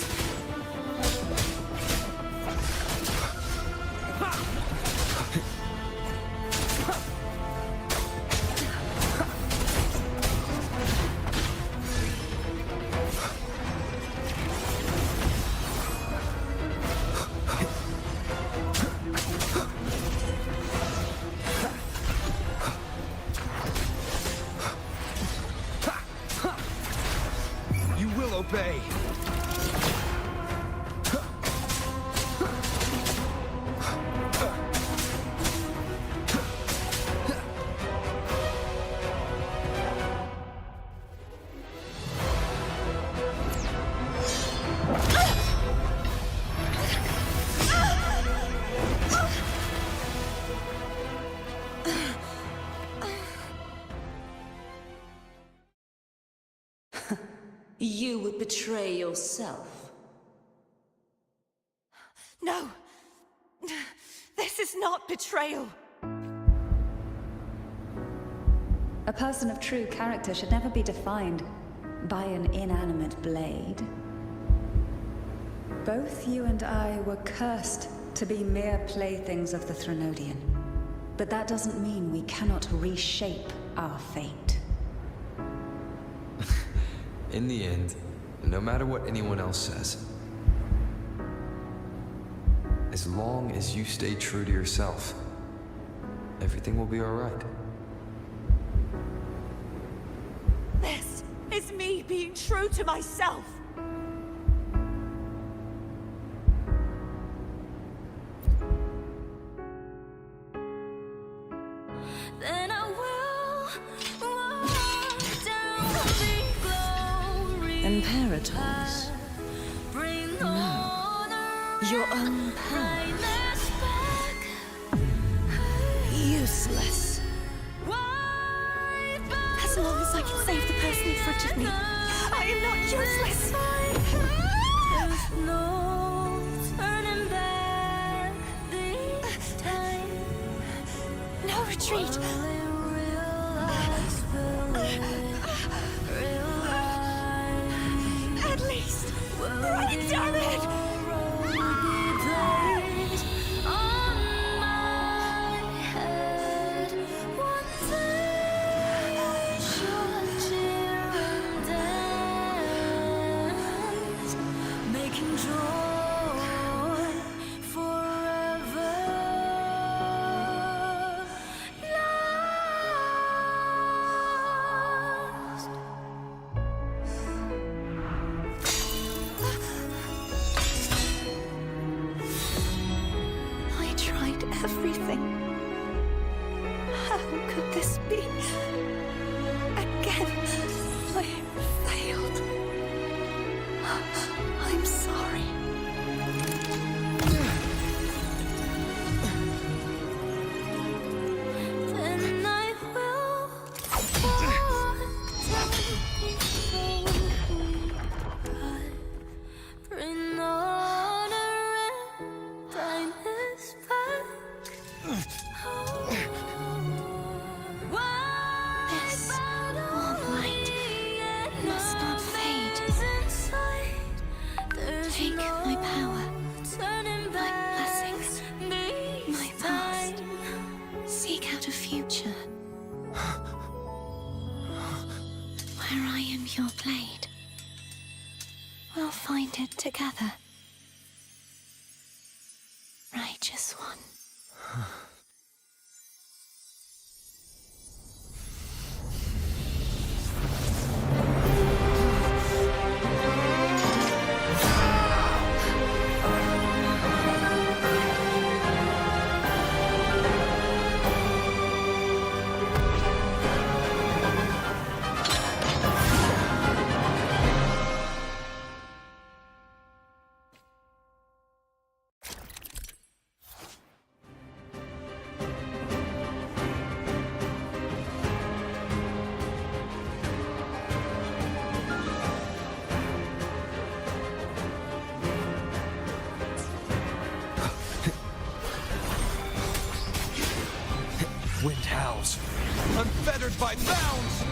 You will obey. You would betray yourself No. This is not betrayal. A person of true character should never be defined by an inanimate blade. Both you and I were cursed to be mere playthings of the Threnodian. But that doesn't mean we cannot reshape our fate. In the end, no matter what anyone else says, as long as you stay true to yourself, everything will be all right. This is me being true to myself. Then I will walk down the glory. Imperator's. Bring Your own power. kindness back. Useless. Wipe out As long as I can save the person in front of me. I am not useless. There's no turning back this time. No retreat. At least, break down it. Making joy forever last. I tried everything. How could this be? Again, I failed. I'm sorry. Then I will walk down the path. Bring honor and kindness back. This warm light must not fade. Take my power, my blessings, my past. Seek out a future where I am your blade. We'll find it together. Righteous one. Wind howls, unfettered by bounds!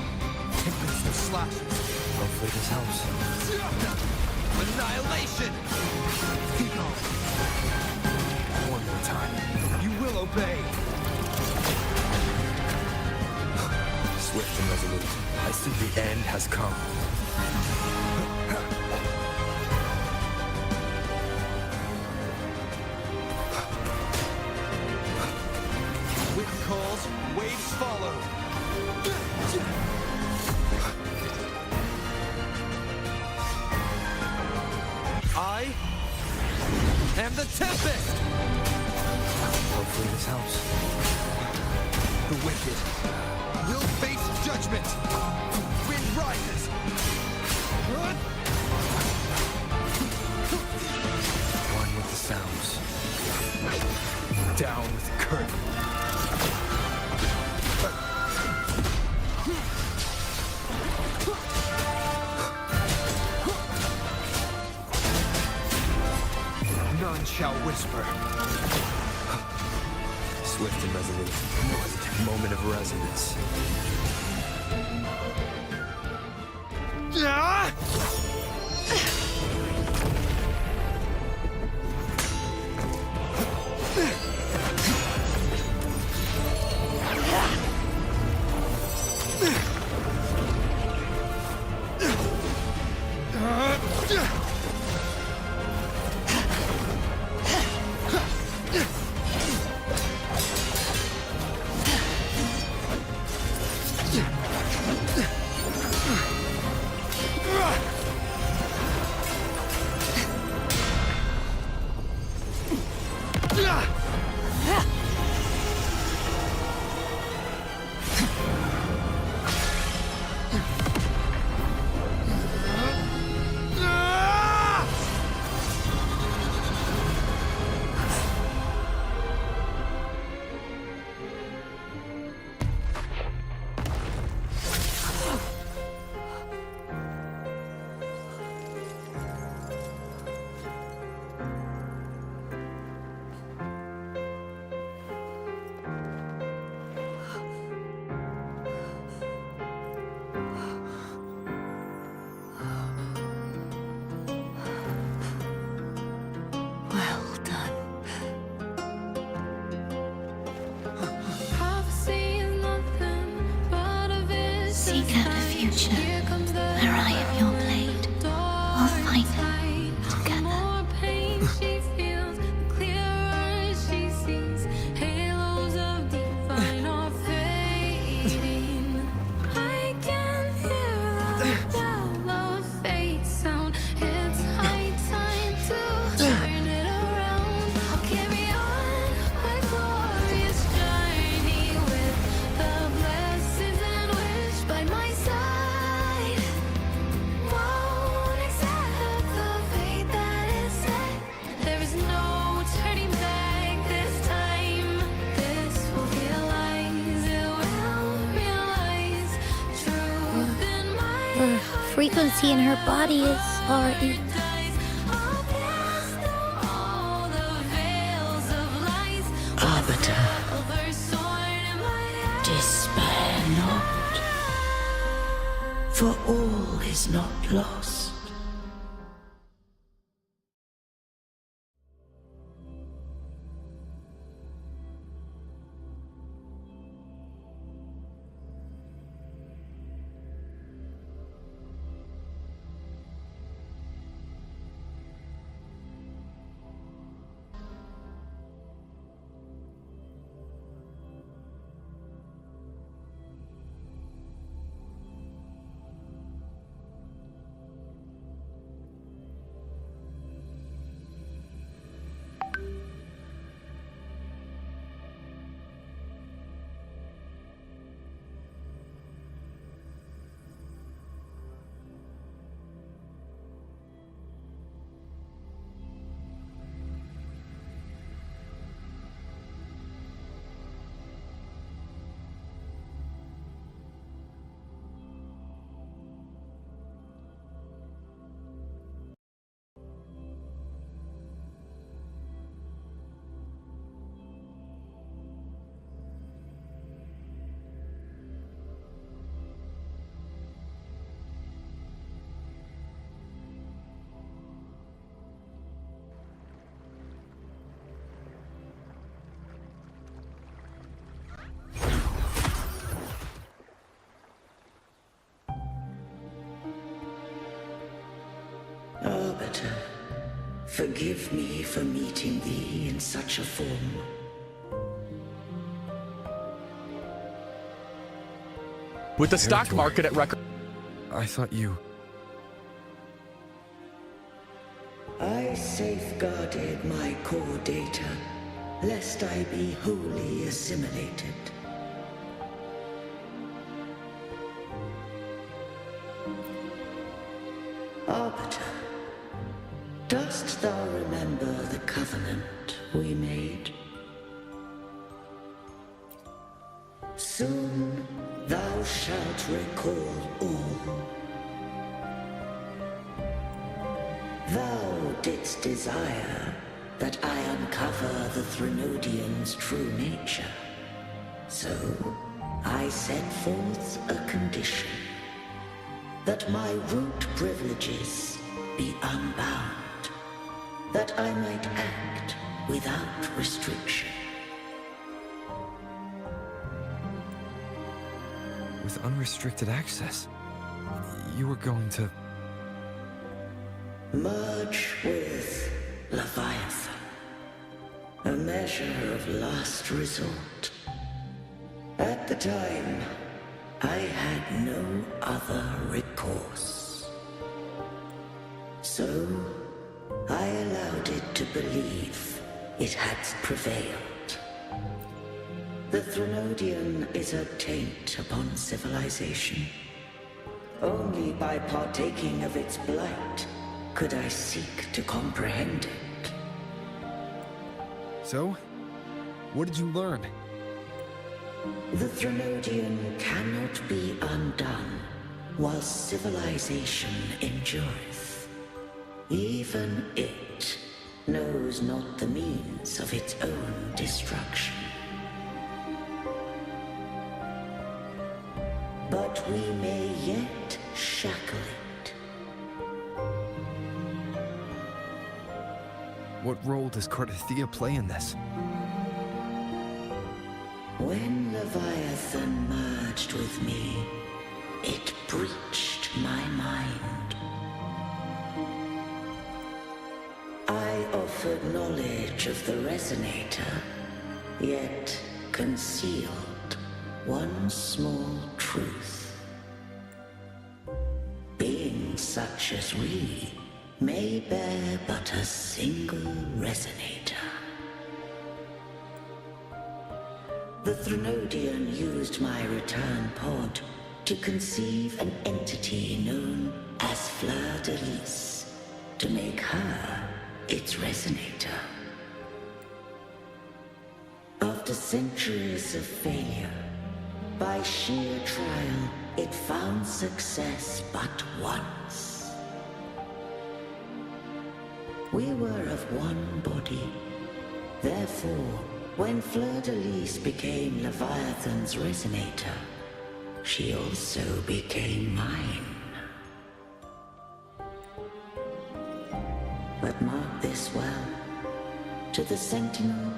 Tempest of slashes. Hopefully this helps. Annihilation! One more time. You will obey! Swift and resolute. I see the end has come. Wind calls, waves follow. I am the Tempest! Hopefully this helps. The wicked will face judgment. Wind rises. One with the sounds. Down with the curtain. None shall whisper. Swift and resolute. Moment of resonance. Seek out a future where I am your blade. We'll find it together. Her frequency in her body is already... Arbiter, despair not, for all is not lost. Arbiter, forgive me for meeting thee in such a form. With the stock market at record... I thought you... I safeguarded my core data, lest I be wholly assimilated. Arbiter, dost thou remember the covenant we made? Soon thou shalt recall all. Thou didst desire that I uncover the Threnodian's true nature. So, I set forth a condition. That my root privileges be unbound. That I might act without restriction. With unrestricted access, you were going to... Merge with Leviathan. A measure of last resort. At the time, I had no other recourse. So, I allowed it to believe it had prevailed. The Threnodian is a taint upon civilization. Only by partaking of its blight could I seek to comprehend it. So, what did you learn? The Threnodian cannot be undone while civilization endureth. Even it knows not the means of its own destruction. But we may yet shackle it. What role does Cardathia play in this? When Leviathan merged with me, it breached my mind. I offered knowledge of the Resonator, yet concealed one small truth. Beings such as we may bear but a single Resonator. The Threnodian used my return pod to conceive an entity known as Fleur de Lis, to make her its Resonator. After centuries of failure, by sheer trial, it found success but once. We were of one body. Therefore, when Fleur de Lis became Leviathan's Resonator, she also became mine. But mark this well. To the Sentinel,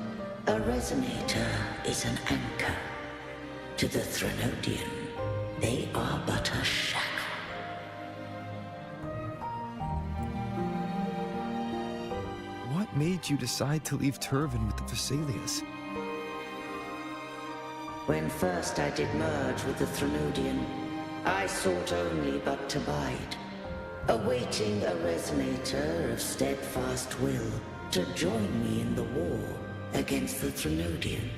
a Resonator is an anchor. To the Threnodian, they are but a shackle. What made you decide to leave Turvin with the Vesalias? When first I did merge with the Threnodian, I sought only but to bide, awaiting a Resonator of steadfast will to join me in the war against the Threnodian.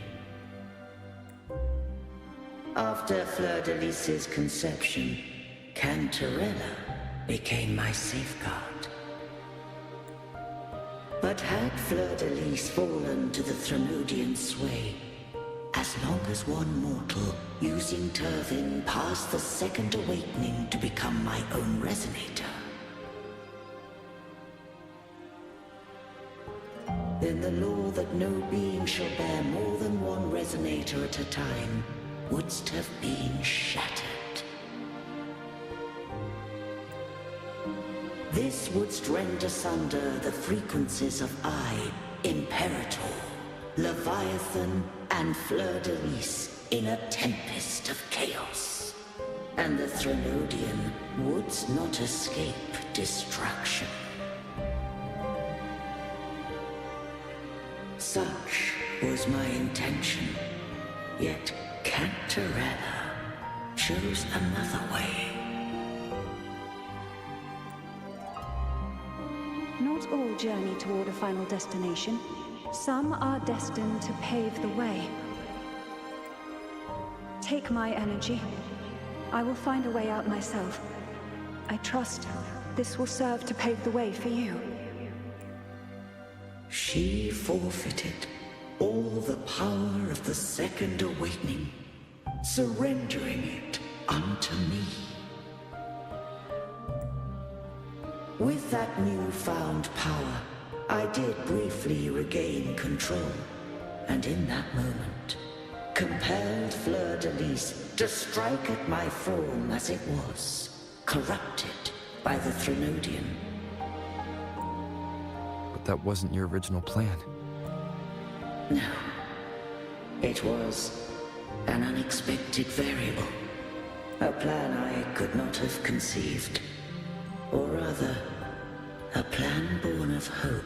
After Fleur de Lis's conception, Cantarella became my safeguard. But had Fleur de Lis fallen to the Threnodian sway, as long as one mortal using Turvin passed the second awakening to become my own Resonator, then the law that no being shall bear more than one Resonator at a time wouldst have been shattered. This wouldst rend asunder the frequencies of I, Imperator, Leviathan, and Fleur de Lis in a tempest of chaos. And the Threnodian wouldst not escape destruction. Such was my intention, yet Cantarella chose another way. Not all journey toward a final destination. Some are destined to pave the way. Take my energy. I will find a way out myself. I trust this will serve to pave the way for you. She forfeited all the power of the second awakening, surrendering it unto me. With that newfound power, I did briefly regain control, and in that moment, compelled Fleur-de-Lis to strike at my form as it was, corrupted by the Threnodian. But that wasn't your original plan. No. It was an unexpected variable. A plan I could not have conceived. Or rather, a plan born of hope.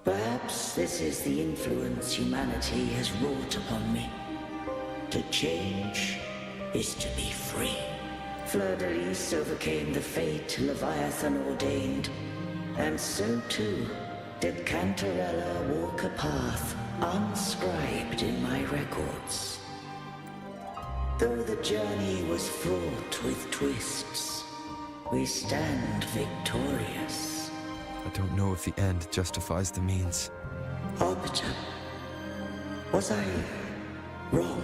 Perhaps this is the influence humanity has wrought upon me. To change is to be free. Fleur-de-Lis overcame the fate Leviathan ordained, and so too did Cantarella walk a path unscribed in my records. Though the journey was fraught with twists, we stand victorious. I don't know if the end justifies the means. Arbiter, was I wrong?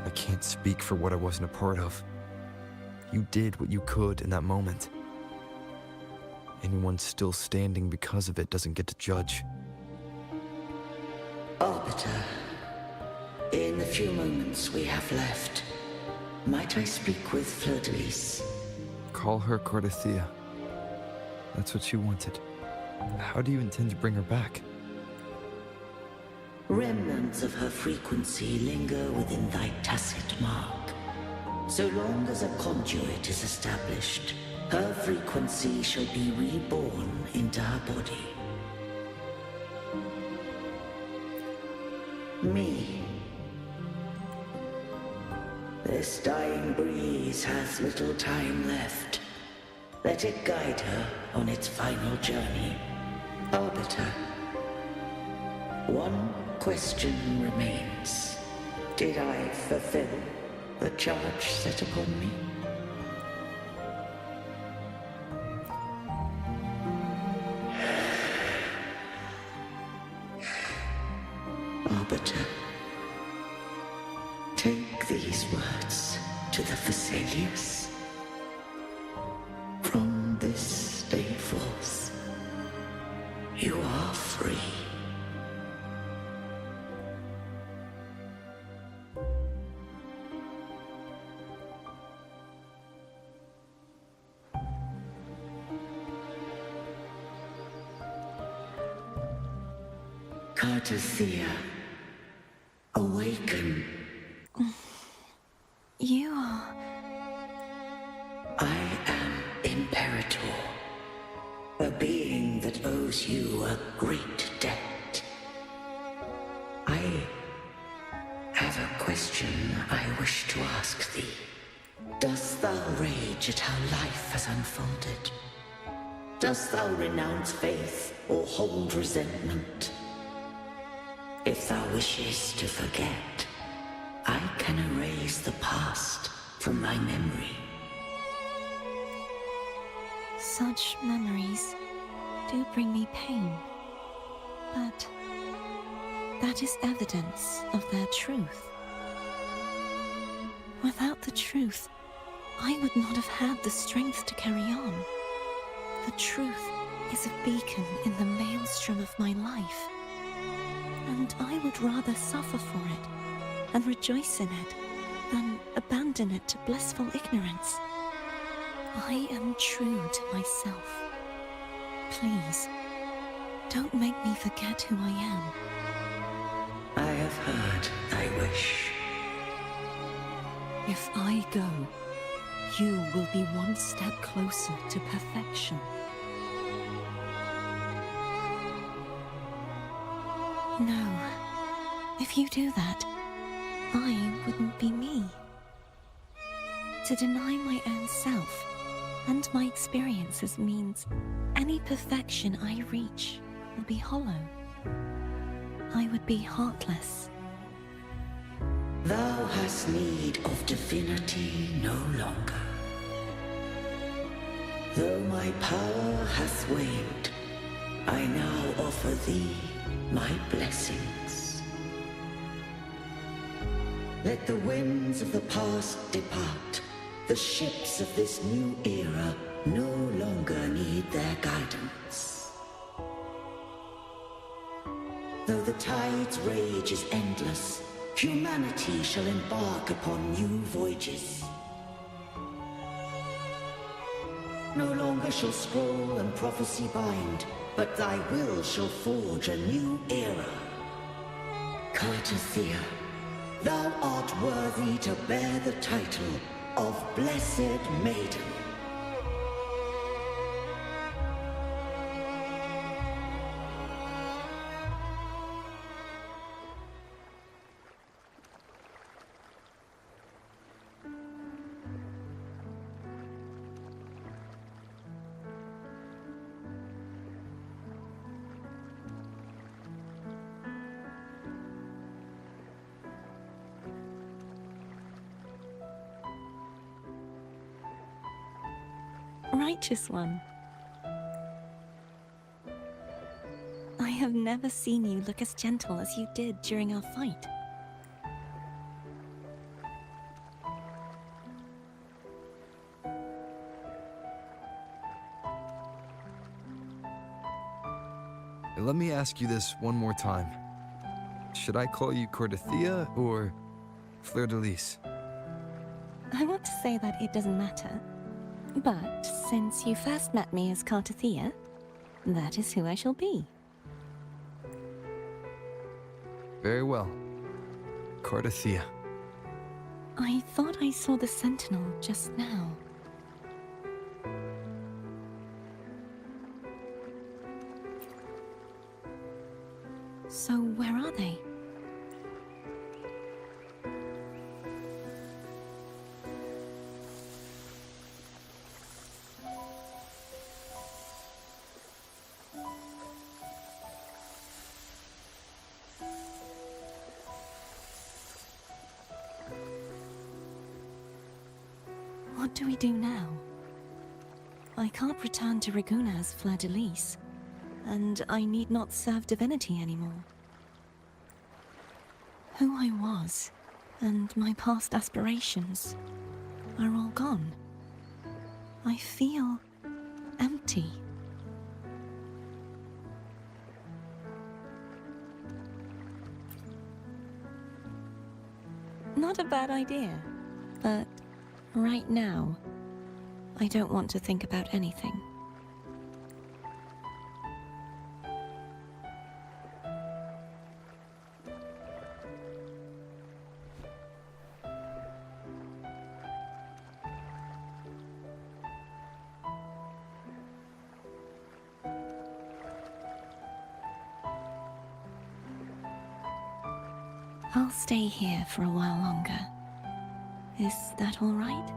I can't speak for what I wasn't a part of. You did what you could in that moment. Anyone still standing because of it doesn't get to judge. Arbiter, in the few moments we have left, might I speak with Fleur-de-Lis? Call her Cardathia. That's what she wanted. How do you intend to bring her back? Remnants of her frequency linger within thy tacit mark. So long as a conduit is established, her frequency shall be reborn into her body. Me. This dying breeze has little time left. Let it guide her on its final journey. Arbiter, one question remains. Did I fulfill the charge set upon me? Arbiter, take these words to the Vesalius. From this day forth, you are free. Cardathia, awaken. You are... I am Imperator, a being that owes you a great debt. I have a question I wish to ask thee. Dost thou rage at how life has unfolded? Dost thou renounce faith or hold resentment? If thou wishes to forget, I can erase the past from thy memory. Such memories do bring me pain, but that is evidence of their truth. Without the truth, I would not have had the strength to carry on. The truth is a beacon in the maelstrom of my life, and I would rather suffer for it and rejoice in it than abandon it to blissful ignorance. I am true to myself. Please, don't make me forget who I am. I have heard thy wish. If I go, you will be one step closer to perfection. No, if you do that, I wouldn't be me. To deny my own self and my experiences means any perfection I reach will be hollow. I would be heartless. Thou hast need of divinity no longer. Though my power hath waned, I now offer thee my blessings. Let the winds of the past depart, The ships of this new era no longer need their guidance. Though the tide's rage is endless, humanity shall embark upon new voyages. No longer shall scroll and prophecy bind, but thy will shall forge a new era. Cartathea, thou art worthy to bear the title of Blessed Maiden. Righteous one. I have never seen you look as gentle as you did during our fight. Let me ask you this one more time. Should I call you Cartathea or Fleur de Lis? I want to say that it doesn't matter. But since you first met me as Cartathea, that is who I shall be. Very well. Cartathea. I thought I saw the Sentinel just now. So where are they? What do we do now? I can't return to Reguna as Fleur de Lis, and I need not serve divinity anymore. Who I was, and my past aspirations, are all gone. I feel empty. Not a bad idea, but right now, I don't want to think about anything. I'll stay here for a while longer. Is that all right?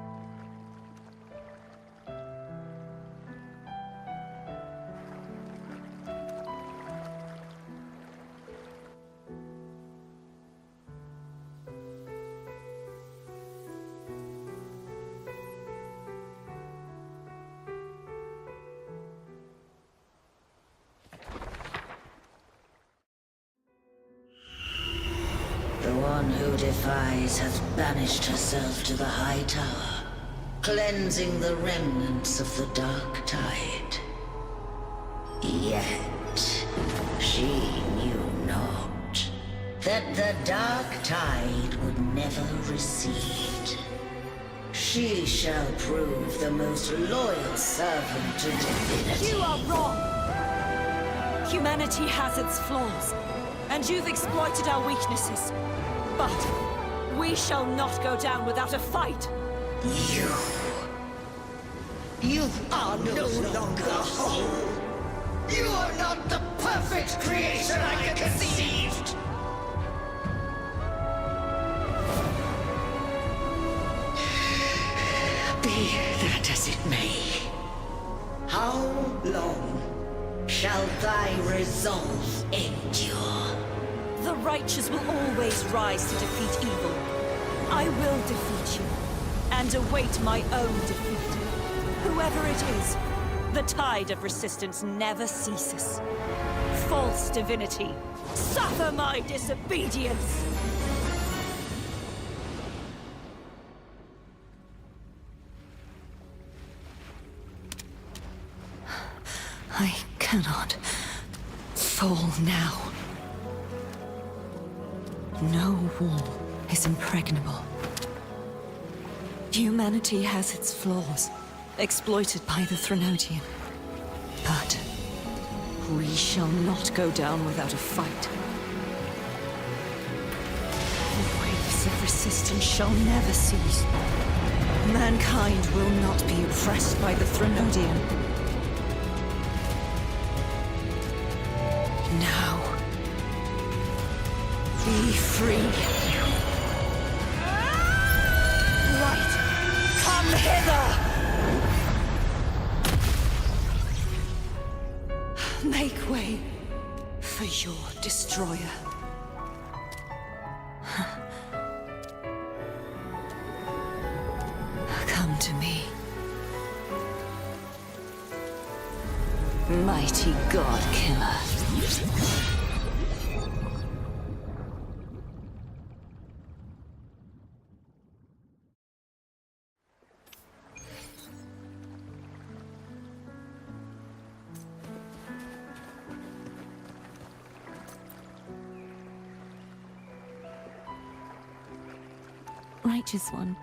The one who defies has banished herself to the High Tower, cleansing the remnants of the Dark Tide. Yet, she knew not that the Dark Tide would never recede. She shall prove the most loyal servant to divinity. You are wrong! Humanity has its flaws, and you've exploited our weaknesses. But we shall not go down without a fight. You are no longer whole. You are not the perfect creation I conceived. Be that as it may, how long shall thy resolve endure? The righteous will always rise to defeat evil. I will defeat you, and await my own defeat. Whoever it is, the tide of resistance never ceases. False divinity, suffer my disobedience! I cannot fall now. No wall is impregnable. Humanity has its flaws, exploited by the Threnodian. But we shall not go down without a fight. The waves of resistance shall never cease. Mankind will not be oppressed by the Threnodian. Now, be free. Light, come hither! Make way for your destroyer. Come to me. Mighty God Killer. Righteous One,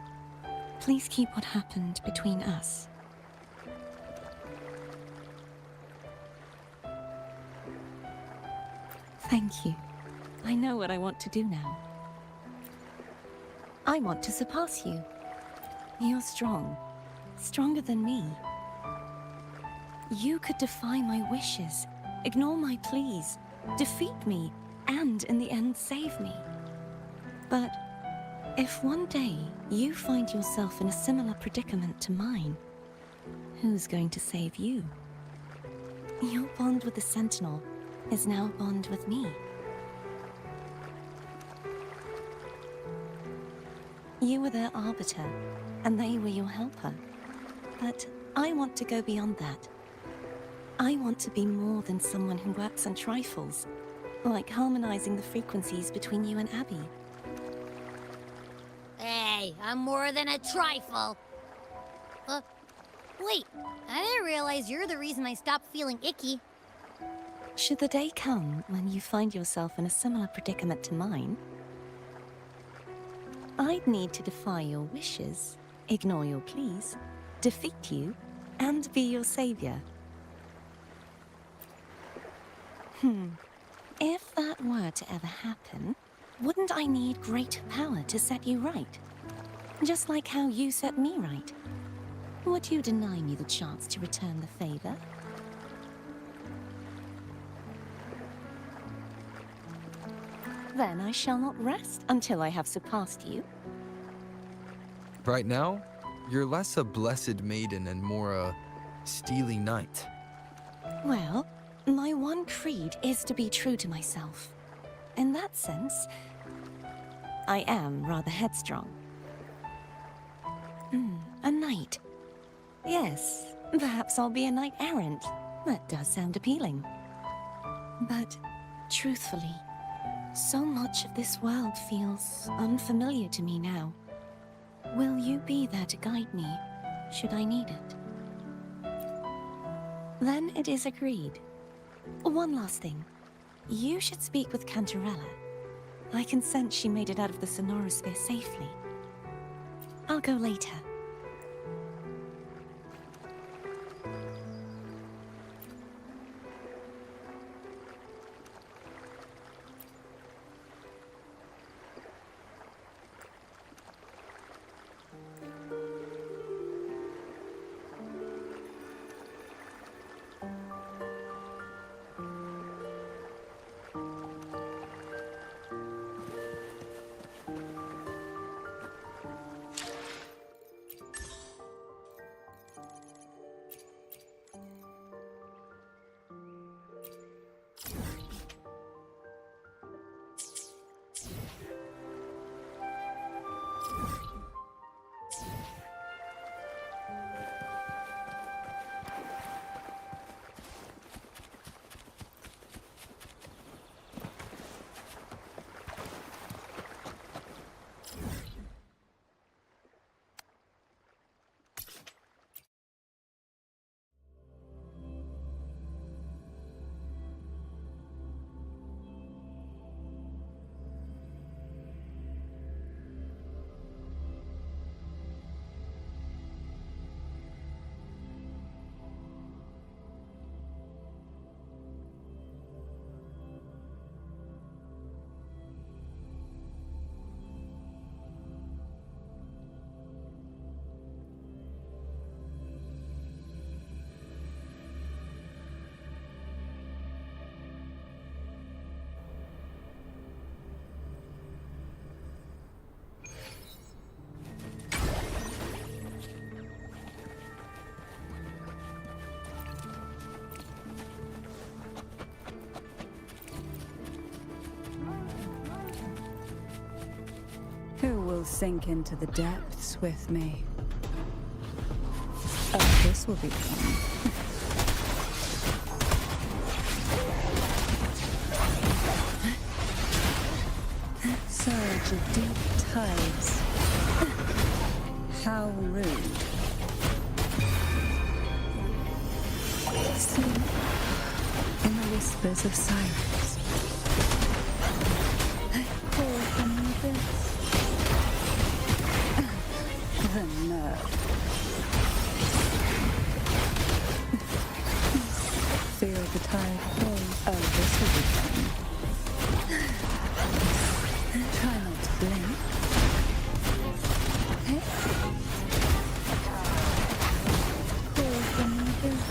please keep what happened between us. Thank you. I know what I want to do now. I want to surpass you. You're strong. Stronger than me. You could defy my wishes, ignore my pleas, defeat me, and in the end save me. But if one day you find yourself in a similar predicament to mine, who's going to save you? Your bond with the Sentinel is now a bond with me. You were their arbiter, and they were your helper. But I want to go beyond that. I want to be more than someone who works on trifles, like harmonizing the frequencies between you and Abby. Hey, I'm more than a trifle. Wait, I didn't realize you're the reason I stopped feeling icky. Should the day come when you find yourself in a similar predicament to mine, I'd need to defy your wishes, ignore your pleas, defeat you, and be your savior. If that were to ever happen, wouldn't I need greater power to set you right? Just like how you set me right. Would you deny me the chance to return the favor? Then I shall not rest until I have surpassed you. Right now, you're less a blessed maiden and more a steely knight. Well, my one creed is to be true to myself. In that sense, I am rather headstrong. A knight. Yes, perhaps I'll be a knight errant. That does sound appealing. But, truthfully, so much of this world feels unfamiliar to me now. Will you be there to guide me, should I need it? Then it is agreed. One last thing. You should speak with Cantarella. I can sense she made it out of the Sonorosphere safely. I'll go later. sink into the depths with me. Oh, this will be fun. Surge of deep tides. How rude. Sleep in the whispers of silence. I pour from the abyss. The nerve. Feel the tide flow. Oh, this will be fun. Try not to blink. Hey. Pour from the abyss.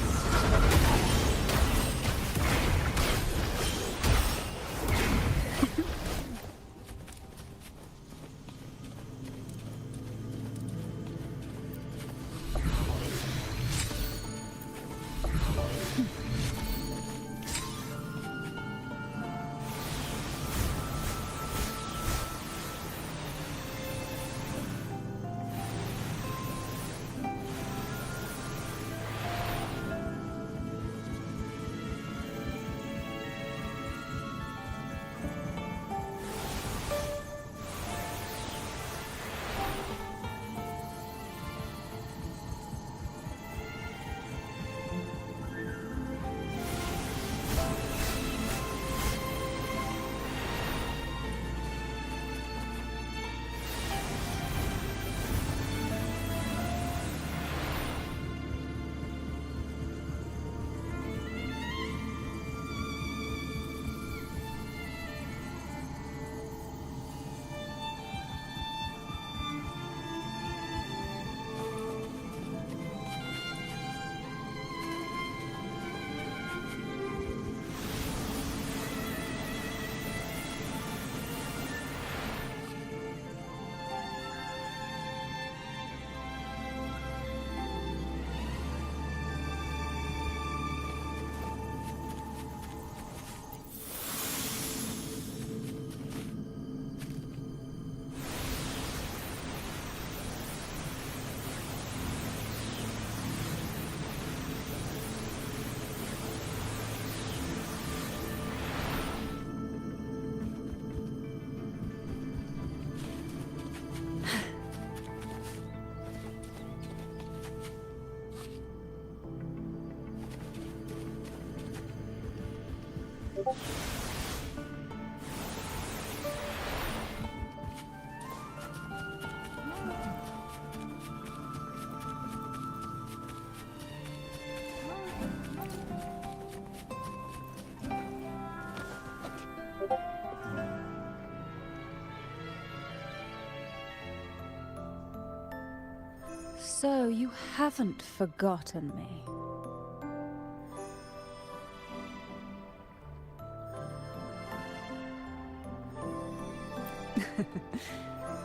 So you haven't forgotten me.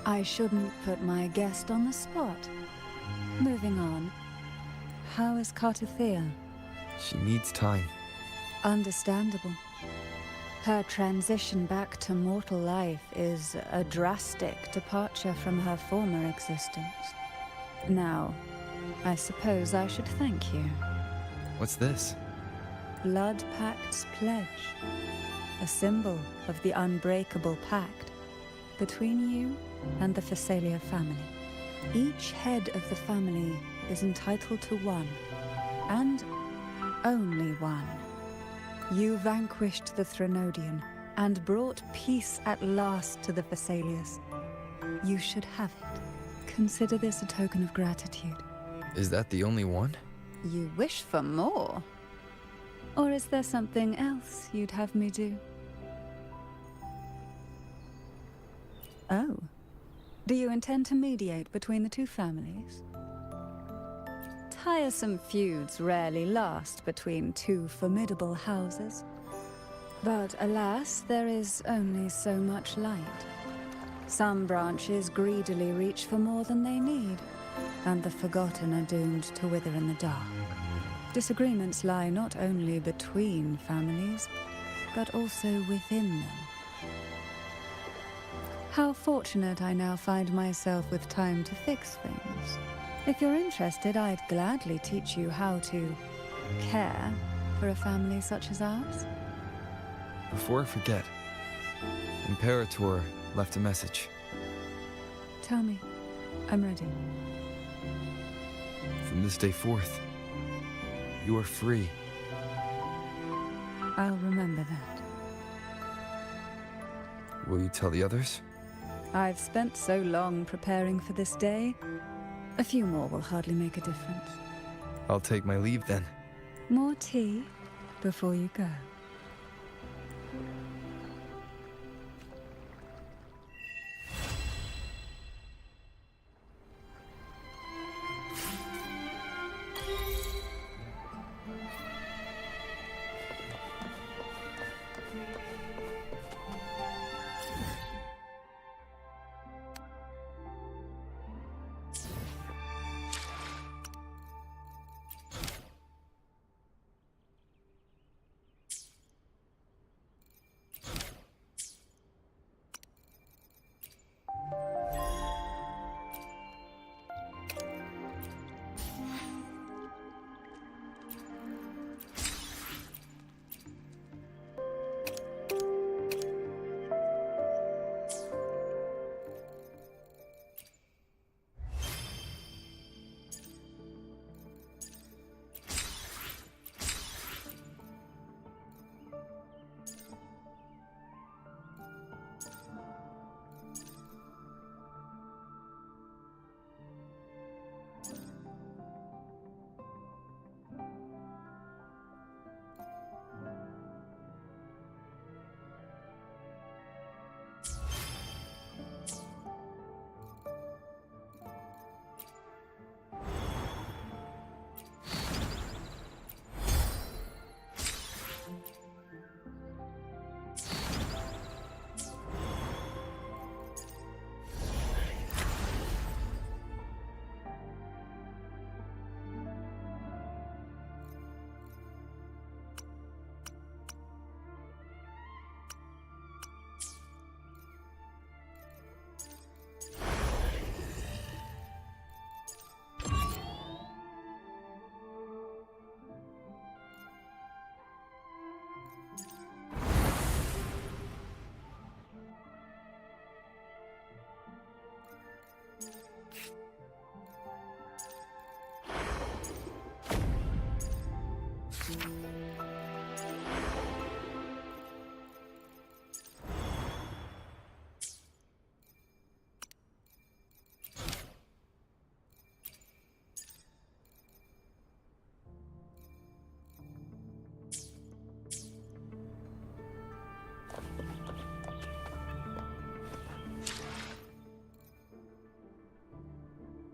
I shouldn't put my guest on the spot. Moving on. How is Cartothea? She needs time. Understandable. Her transition back to mortal life is a drastic departure from her former existence. Now, I suppose I should thank you. What's this? Blood Pact's pledge. A symbol of the unbreakable pact between you and the Phasalia family. Each head of the family is entitled to one, and only one. You vanquished the Threnodian and brought peace at last to the Phasalias. You should have it. Consider this a token of gratitude. Is that the only one? You wish for more? Or is there something else you'd have me do? Oh. Do you intend to mediate between the two families? Tiresome feuds rarely last between two formidable houses. But alas, there is only so much light. Some branches greedily reach for more than they need, and the forgotten are doomed to wither in the dark. Disagreements lie not only between families, but also within them. How fortunate I now find myself with time to fix things. If you're interested, I'd gladly teach you how to care for a family such as ours. Before I forget, Imperator left a message. Tell me. I'm ready. From this day forth, you are free. I'll remember that. Will you tell the others? I've spent so long preparing for this day. A few more will hardly make a difference. I'll take my leave then. More tea before you go.